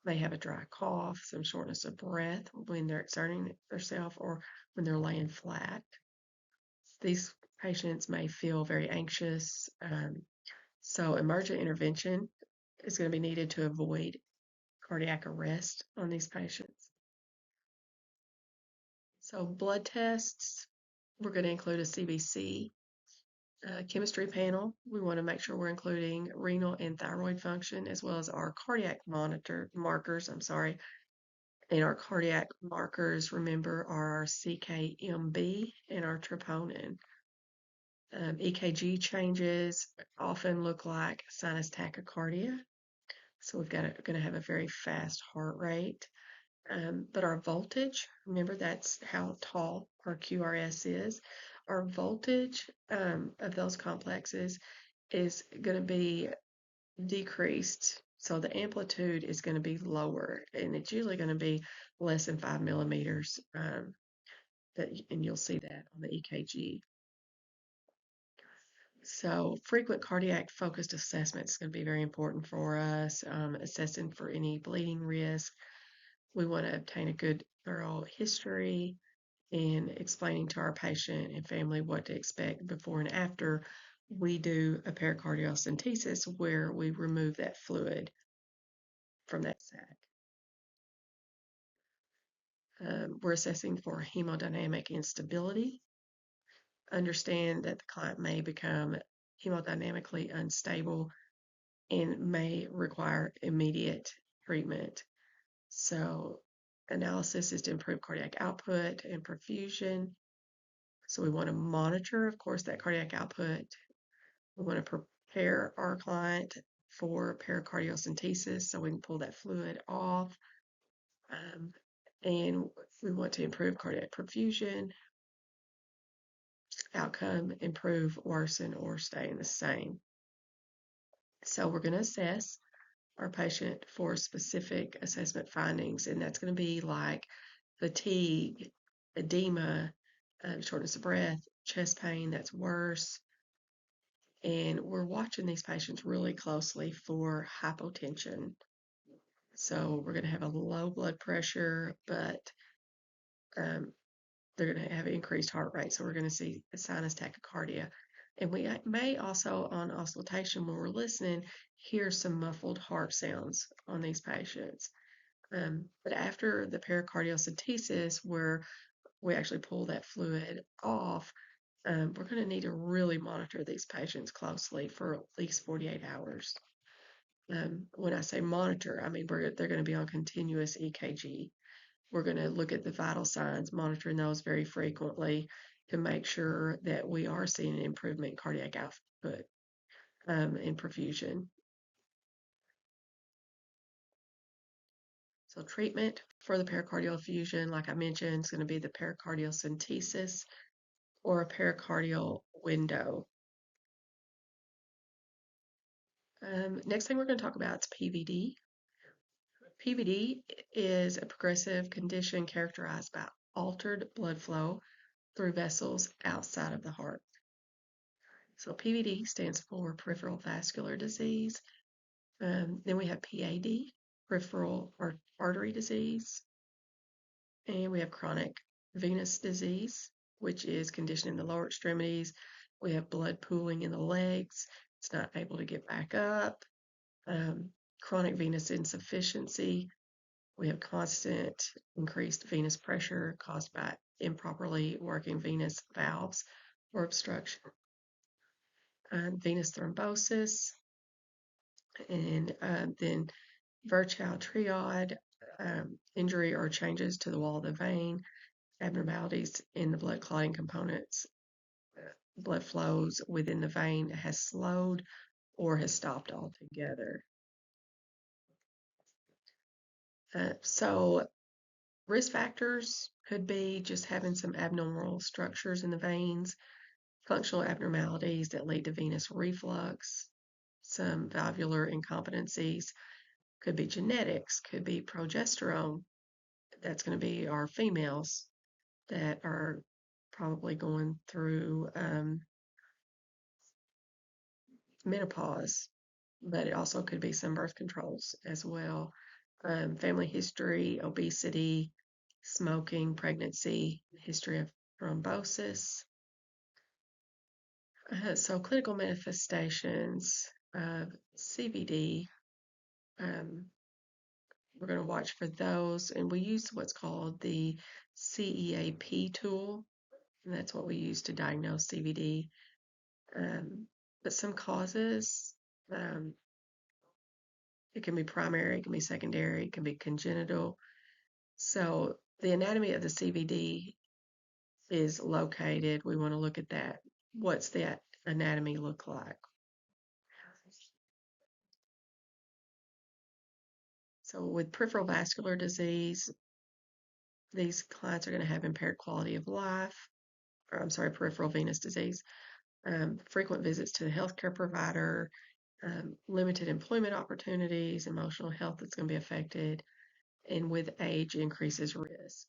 may have a dry cough, some shortness of breath when they're exerting themselves or when they're laying flat. These patients may feel very anxious. So emergent intervention is going to be needed to avoid cardiac arrest on these patients. So blood tests, we're going to include a CBC chemistry panel. We want to make sure we're including renal and thyroid function as well as our cardiac markers. And our cardiac markers, remember, are our CKMB and our troponin. EKG changes often look like sinus tachycardia. So we've got going to have a very fast heart rate. But our voltage, remember that's how tall our QRS is. Our voltage of those complexes is going to be decreased. So the amplitude is going to be lower, and it's usually going to be less than 5 millimeters. And you'll see that on the EKG. So frequent cardiac focused assessment is going to be very important for us, assessing for any bleeding risk. We want to obtain a good thorough history and explaining to our patient and family what to expect before and after we do a pericardiocentesis where we remove that fluid from that sac. We're assessing for hemodynamic instability. Understand that the client may become hemodynamically unstable and may require immediate treatment. So analysis is to improve cardiac output and perfusion. So we want to monitor, of course, that cardiac output. We want to prepare our client for pericardiocentesis so we can pull that fluid off. And we want to improve cardiac perfusion, outcome, improve, worsen, or stay the same. So we're going to assess our patient for specific assessment findings, and that's going to be like fatigue, edema, shortness of breath, chest pain that's worse. And we're watching these patients really closely for hypotension. So we're going to have a low blood pressure, but they're going to have increased heart rate. So we're going to see a sinus tachycardia. And we may also, on auscultation, when we're listening, hear some muffled heart sounds on these patients. But after the pericardiocentesis, where we actually pull that fluid off, we're going to need to really monitor these patients closely for at least 48 hours. When I say monitor, I mean they're going to be on continuous EKG. We're going to look at the vital signs, monitoring those very frequently to make sure that we are seeing an improvement in cardiac output in perfusion. So treatment for the pericardial effusion, like I mentioned, is going to be the pericardiocentesis or a pericardial window. Next thing we're going to talk about is PVD. PVD is a progressive condition characterized by altered blood flow through vessels outside of the heart. So PVD stands for peripheral vascular disease. Then we have PAD, peripheral artery disease. And we have chronic venous disease, which is condition in the lower extremities. We have blood pooling in the legs. It's not able to get back up. Chronic venous insufficiency. We have constant increased venous pressure caused by improperly working venous valves or obstruction. Venous thrombosis, and then Virchow triad, injury or changes to the wall of the vein, abnormalities in the blood clotting components, blood flows within the vein has slowed or has stopped altogether. So risk factors could be just having some abnormal structures in the veins, functional abnormalities that lead to venous reflux, some valvular incompetencies, could be genetics, could be progesterone. That's going to be our females that are probably going through menopause, but it also could be some birth controls as well. Family history, obesity, smoking, pregnancy, history of thrombosis. So clinical manifestations of CVD, we're going to watch for those, and we use what's called the CEAP tool, and that's what we use to diagnose CVD. But some causes, it can be primary, it can be secondary, it can be congenital. So the anatomy of the CVD is located. We want to look at that. What's that anatomy look like? So with peripheral vascular disease, these clients are going to have impaired quality of life, or I'm sorry, peripheral venous disease, frequent visits to the healthcare provider, limited employment opportunities, emotional health that's going to be affected, and with age increases risk.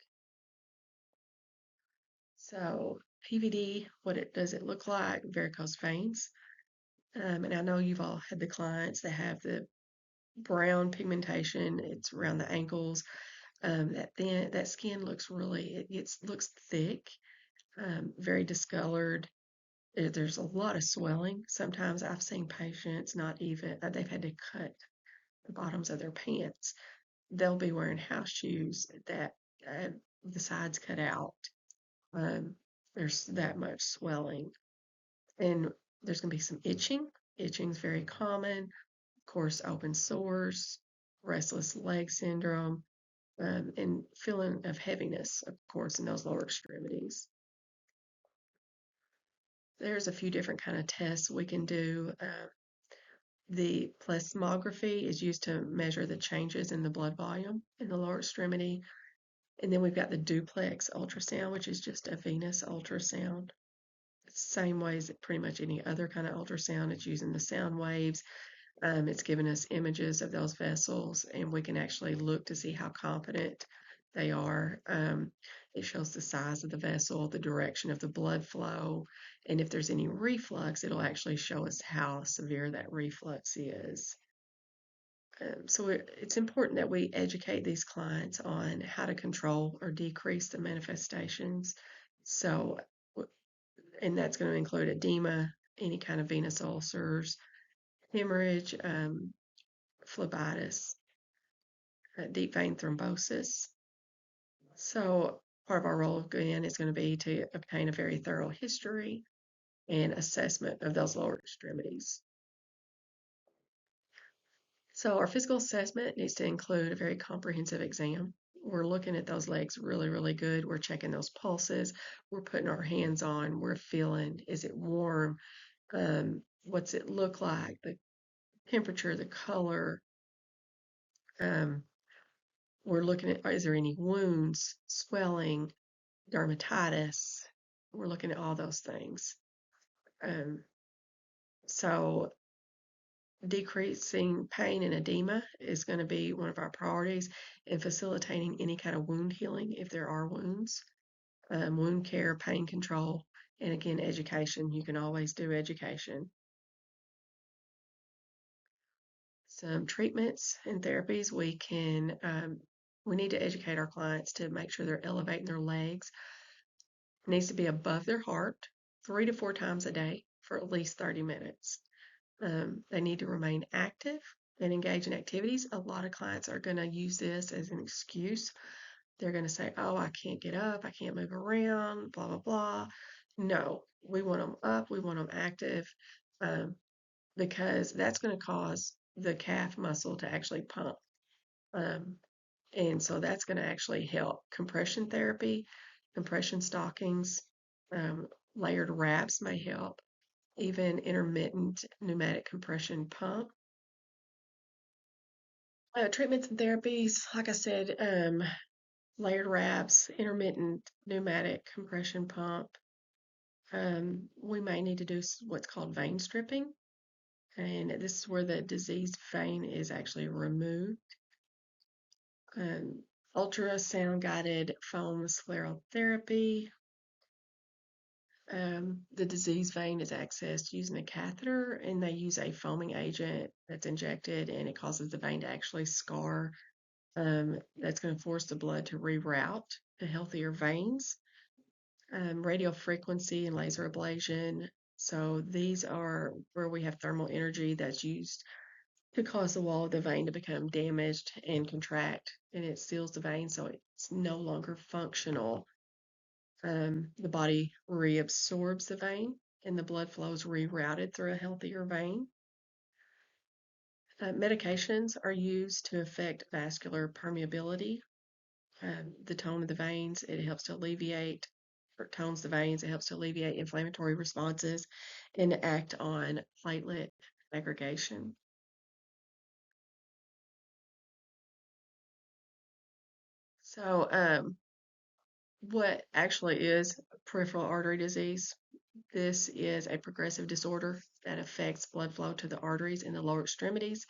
So PVD, does it look like? Varicose veins. And I know you've all had the clients that have the brown pigmentation. It's around the ankles. That skin looks looks thick, very discolored. There's a lot of swelling. Sometimes I've seen patients not even they've had to cut the bottoms of their pants. They'll be wearing house shoes that the sides cut out. There's that much swelling, and there's going to be some itching. Itching is very common. Of course, open sores, restless leg syndrome, and feeling of heaviness, of course, in those lower extremities. There's a few different kind of tests we can do. The plethysmography is used to measure the changes in the blood volume in the lower extremity. And then we've got the duplex ultrasound, which is just a venous ultrasound. Same way as pretty much any other kind of ultrasound. It's using the sound waves. It's giving us images of those vessels, and we can actually look to see how competent they are. It shows the size of the vessel, the direction of the blood flow, and if there's any reflux, it'll actually show us how severe that reflux is. So it's important that we educate these clients on how to control or decrease the manifestations. So, and that's going to include edema any kind of venous ulcers, hemorrhage, phlebitis, deep vein thrombosis. So part of our role again is going to be to obtain a very thorough history and assessment of those lower extremities. So our physical assessment needs to include a very comprehensive exam. We're looking at those legs really, really good. We're checking those pulses. We're putting our hands on. We're feeling, is it warm? What's it look like? The temperature, the color. Um, we're looking at, is there any wounds, swelling, dermatitis? We're looking at all those things. Um, so decreasing pain and edema is going to be one of our priorities, and facilitating any kind of wound healing if there are wounds, wound care, pain control, and again, education. You can always do education. Some treatments and therapies we need to educate our clients to make sure they're elevating their legs. It needs to be above their heart 3 to 4 times a day for at least 30 minutes. They need to remain active and engage in activities. A lot of clients are going to use this as an excuse. They're going to say, oh, I can't get up, I can't move around, blah, blah, blah. No, we want them up, we want them active, because that's going to cause the calf muscle to actually pump. And so that's going to actually help. Compression therapy, compression stockings, um, layered wraps may help. Even intermittent pneumatic compression pump. Treatments and therapies, like I said, layered wraps, intermittent pneumatic compression pump. We may need to do what's called vein stripping, and this is where the diseased vein is actually removed. Ultrasound guided foam sclerotherapy. The diseased vein is accessed using a catheter, and they use a foaming agent that's injected, and it causes the vein to actually scar. That's going to force the blood to reroute to healthier veins. Radio frequency and laser ablation. So these are where we have thermal energy that's used to cause the wall of the vein to become damaged and contract, and it seals the vein so it's no longer functional. The body reabsorbs the vein and the blood flow is rerouted through a healthier vein. Medications are used to affect vascular permeability, the tone of the veins. It helps to alleviate, or tones the veins. It helps to alleviate inflammatory responses and act on platelet aggregation. So, what actually is peripheral artery disease? This is a progressive disorder that affects blood flow to the arteries in the lower extremities.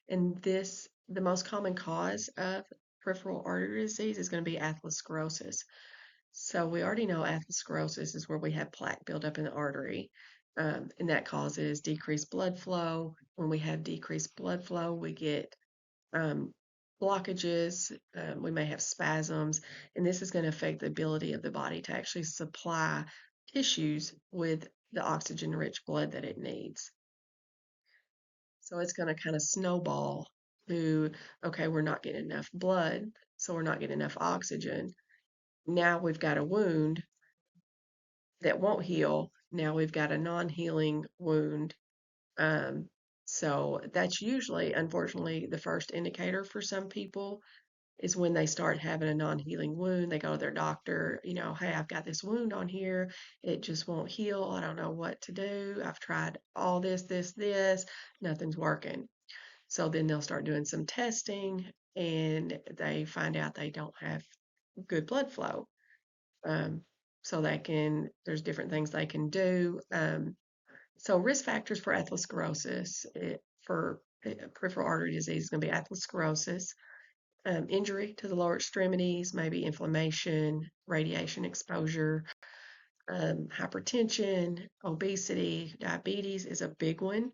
And the most common cause of peripheral artery disease is going to be atherosclerosis. So we already know atherosclerosis is where we have plaque buildup in the artery, and that causes decreased blood flow. When we have decreased blood flow, we get um, blockages, we may have spasms, and this is going to affect the ability of the body to actually supply tissues with the oxygen-rich blood that it needs. So it's going to kind of snowball to, okay, we're not getting enough blood, so we're not getting enough oxygen. Now we've got a wound that won't heal. Now we've got a non-healing wound. Um, so that's usually, unfortunately, the first indicator for some people is when they start having a non-healing wound. They go to their doctor, hey, I've got this wound on here. It just won't heal. I don't know what to do. I've tried all this, nothing's working. So then they'll start doing some testing and they find out they don't have good blood flow. So there's different things they can do. So risk factors for atherosclerosis, for peripheral artery disease is going to be atherosclerosis, injury to the lower extremities, maybe inflammation, radiation exposure, hypertension, obesity, diabetes is a big one.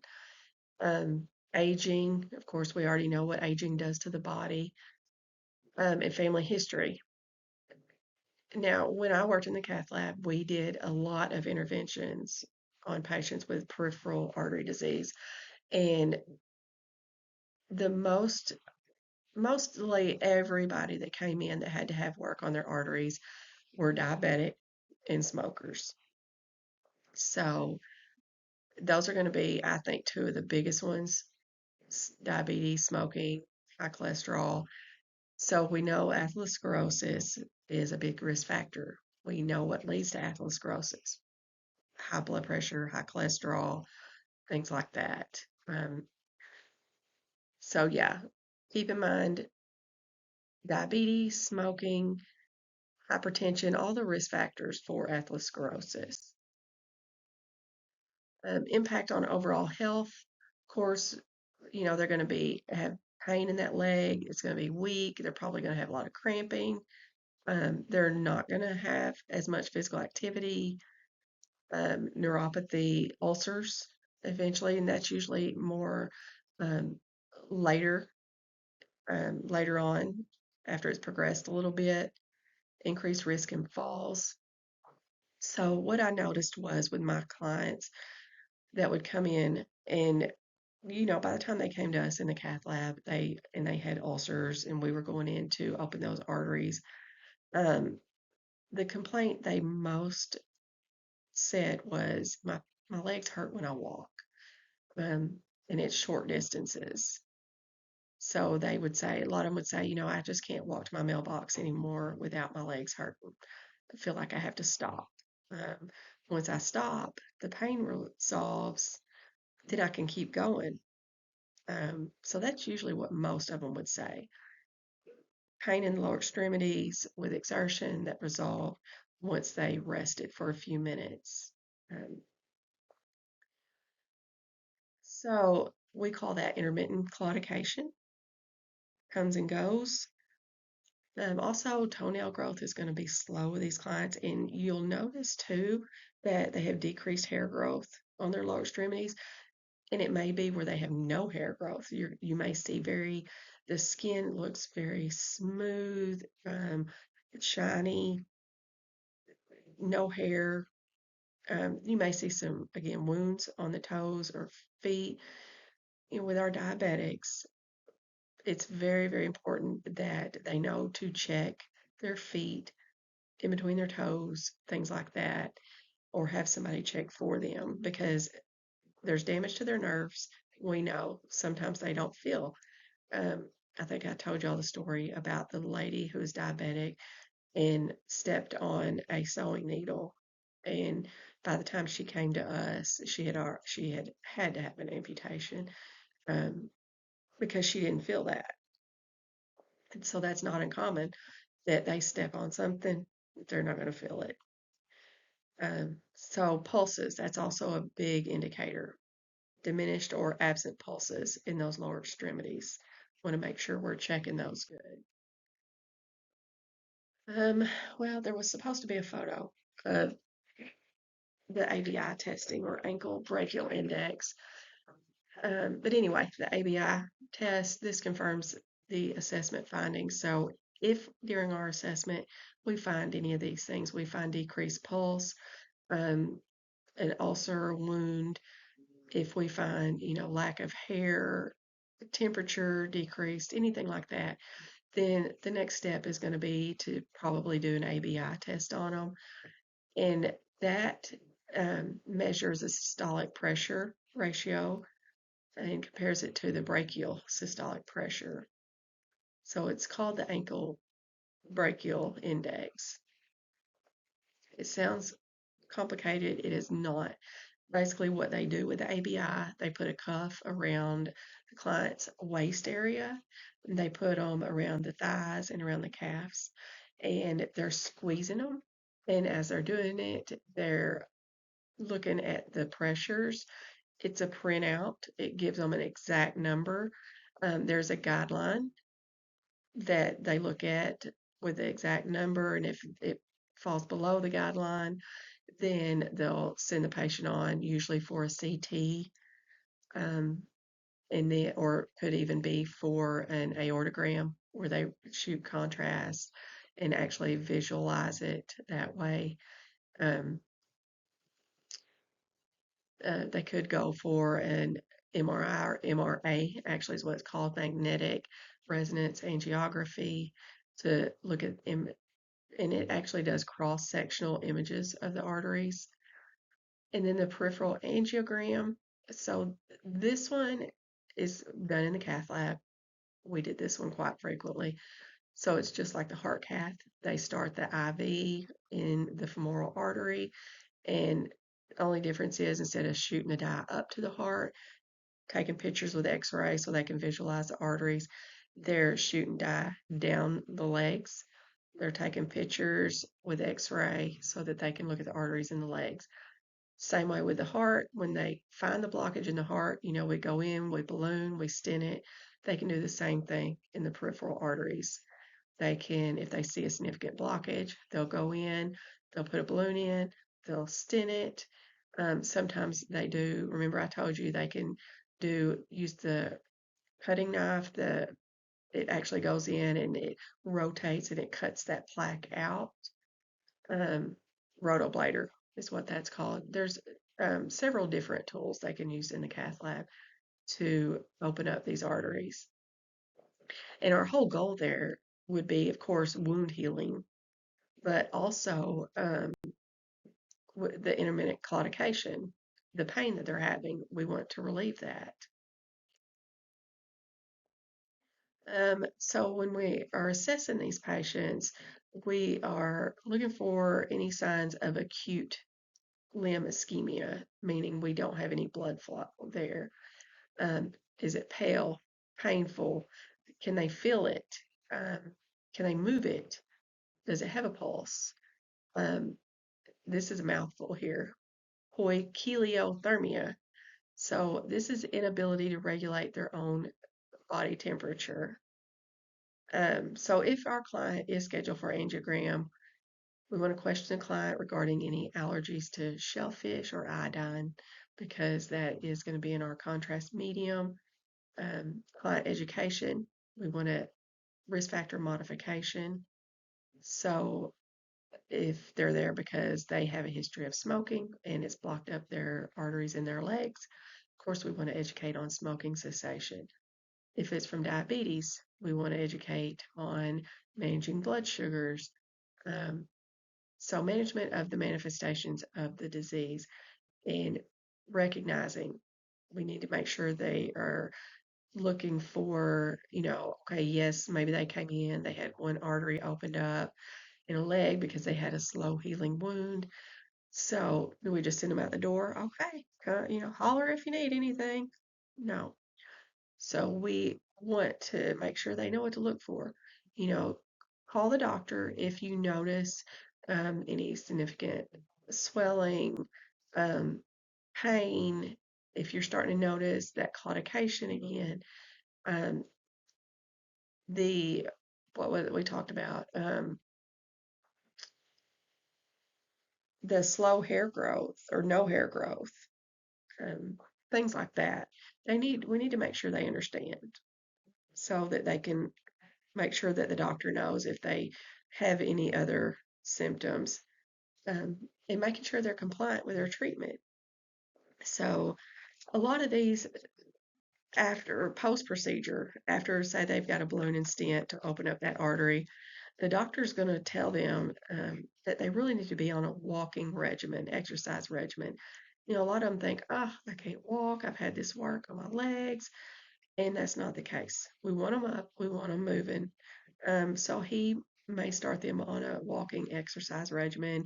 Aging, of course, we already know what aging does to the body, and family history. Now, when I worked in the cath lab, we did a lot of interventions on patients with peripheral artery disease. And the mostly everybody that came in that had to have work on their arteries were diabetic and smokers. So those are going to be, I think, two of the biggest ones: diabetes, smoking, high cholesterol. So we know atherosclerosis is a big risk factor. We know what leads to atherosclerosis: high blood pressure, high cholesterol, things like that. So yeah, keep in mind diabetes, smoking, hypertension, all the risk factors for atherosclerosis. Impact on overall health. Of course, they're going to have pain in that leg. It's going to be weak. They're probably going to have a lot of cramping. They're not going to have as much physical activity, neuropathy, ulcers eventually, and that's usually more um, later, later on after it's progressed a little bit. Increased risk in falls. So what I noticed was with my clients that would come in and by the time they came to us in the cath lab, they had ulcers and we were going in to open those arteries. Um, the complaint they most said was my legs hurt when I walk. Um, and it's short distances. So they would say, a lot of them would say, I just can't walk to my mailbox anymore without my legs hurting. I feel like I have to stop. Um, Once I stop, the pain resolves, then I can keep going. So that's usually what most of them would say. Pain in the lower extremities with exertion that resolved once they rested for a few minutes. Um, so we call that intermittent claudication, comes and goes. Also, toenail growth is going to be slow with these clients, and you'll notice too that they have decreased hair growth on their lower extremities, and it may be where they have no hair growth. You may see the skin looks very smooth, shiny, no hair. You may see some, again, wounds on the toes or feet. With our diabetics, it's very, very important that they know to check their feet in between their toes, things like that, or have somebody check for them because there's damage to their nerves. We know sometimes they don't feel. I think I told y'all the story about the lady who was diabetic and stepped on a sewing needle, and by the time she came to us, she had to have an amputation um, because she didn't feel that. And so that's not uncommon that they step on something, they're not going to feel it. So pulses, that's also a big indicator. Diminished or absent pulses in those lower extremities. Want to make sure we're checking those good. Um, well, there was supposed to be a photo of the ABI testing or ankle brachial index. But anyway, the ABI test, this confirms the assessment findings. So if during our assessment we find any of these things, we find decreased pulse, um, an ulcer, wound, if we find, lack of hair, temperature decreased, anything like that, then the next step is going to be to probably do an ABI test on them. And that measures the systolic pressure ratio and compares it to the brachial systolic pressure. So it's called the ankle brachial index. It sounds complicated. It is not. Basically, what they do with the ABI, they put a cuff around the client's waist area, and they put them around the thighs and around the calves, and they're squeezing them. And as they're doing it, they're looking at the pressures. It's a printout, it gives them an exact number. There's a guideline that they look at with the exact number, and if it falls below the guideline, then they'll send the patient on, usually for a CT, um, or could even be for an aortogram where they shoot contrast and actually visualize it that way. Um, They could go for an MRI or MRA, actually is what it's called, magnetic resonance angiography, to look at, and it actually does cross-sectional images of the arteries. And then the peripheral angiogram. So this one is done in the cath lab. We did this one quite frequently. So it's just like the heart cath. They start the IV in the femoral artery, and the only difference is instead of shooting the dye up to the heart, taking pictures with X-ray so they can visualize the arteries, they're shooting dye down the legs. They're taking pictures with X-ray so that they can look at the arteries in the legs. Same way with the heart. When they find the blockage in the heart, we go in, we balloon, we stent it. They can do the same thing in the peripheral arteries. They can, if they see a significant blockage, they'll go in, they'll put a balloon in, they'll stent it. Sometimes they do, remember I told you they can use the cutting knife, it actually goes in and it rotates and it cuts that plaque out. Rotoblader is what that's called. There's several different tools they can use in the cath lab to open up these arteries. And our whole goal there would be, of course, wound healing, but also the intermittent claudication, the pain that they're having. We want to relieve that. So when we are assessing these patients, we are looking for any signs of acute limb ischemia, meaning we don't have any blood flow there. Is it pale, painful? Can they feel it? Can they move it? Does it have a pulse? Um, this is a mouthful here. Poikiliothermia. So this is inability to regulate their own body temperature. So if our client is scheduled for angiogram, we want to question the client regarding any allergies to shellfish or iodine, because that is going to be in our contrast medium. Client education, we want a risk factor modification. So if they're there because they have a history of smoking and it's blocked up their arteries in their legs, of course, we want to educate on smoking cessation. If it's from diabetes, we want to educate on managing blood sugars. So management of the manifestations of the disease and recognizing we need to make sure they are looking for, okay, yes, maybe they came in, they had one artery opened up in a leg because they had a slow healing wound. So do we just send them out the door? Okay, holler if you need anything. No. So we want to make sure they know what to look for. You know, call the doctor if you notice any significant swelling, um, pain, if you're starting to notice that claudication again. Um, the what was it we talked about? The slow hair growth or no hair growth, um, things like that. We need to make sure they understand so that they can make sure that the doctor knows if they have any other symptoms, and making sure they're compliant with their treatment. So a lot of these after post procedure, after say they've got a balloon and stent to open up that artery, the doctor's going to tell them that they really need to be on a walking regimen, exercise regimen. A lot of them think, oh, I can't walk. I've had this work on my legs. And that's not the case. We want them up. We want them moving. So he may start them on a walking exercise regimen,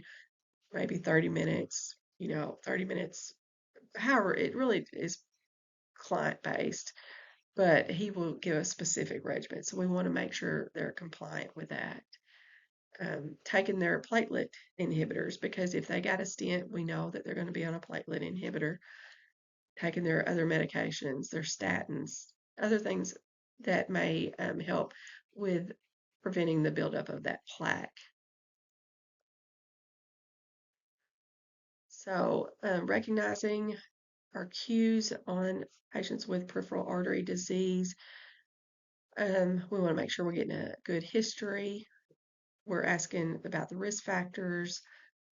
maybe 30 minutes, 30 minutes. However, it really is client based, but he will give a specific regimen. So we want to make sure they're compliant with that. Taking their platelet inhibitors, because if they got a stent, we know that they're going to be on a platelet inhibitor. Taking their other medications, their statins, other things that may help with preventing the buildup of that plaque. So recognizing our cues on patients with peripheral artery disease. We want to make sure we're getting a good history. We're asking about the risk factors.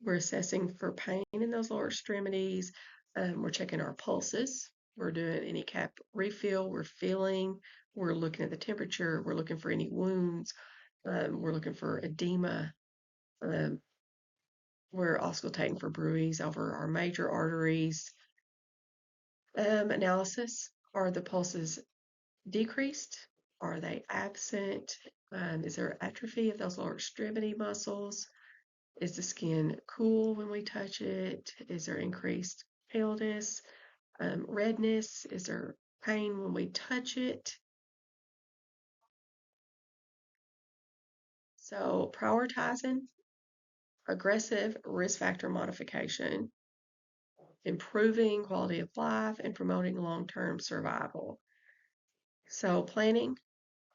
We're assessing for pain in those lower extremities. We're checking our pulses. We're doing any cap refill. We're feeling. We're looking at the temperature. We're looking for any wounds. We're looking for edema. Um, we're auscultating for bruits over our major arteries. Analysis. Are the pulses decreased? Are they absent? Is there atrophy of those lower extremity muscles? Is the skin cool when we touch it? Is there increased paleness, redness? Is there pain when we touch it? So, prioritizing aggressive risk factor modification, improving quality of life, and promoting long term survival. So, planning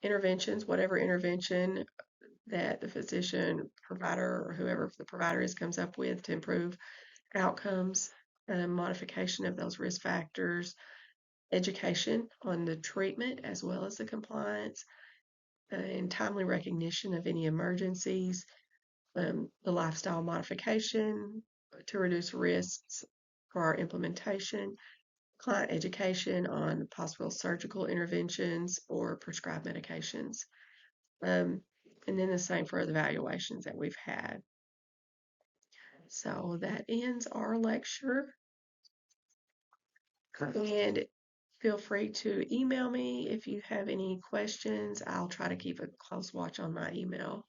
interventions, whatever intervention that the physician, provider, or whoever the provider is comes up with to improve outcomes, modification of those risk factors, education on the treatment as well as the compliance, and timely recognition of any emergencies, the lifestyle modification to reduce risks for our implementation, client education on possible surgical interventions or prescribed medications. Um, and then the same for the evaluations that we've had. So that ends our lecture. And feel free to email me if you have any questions. I'll try to keep a close watch on my email.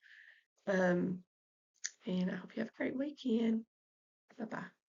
And I hope you have a great weekend. Bye bye.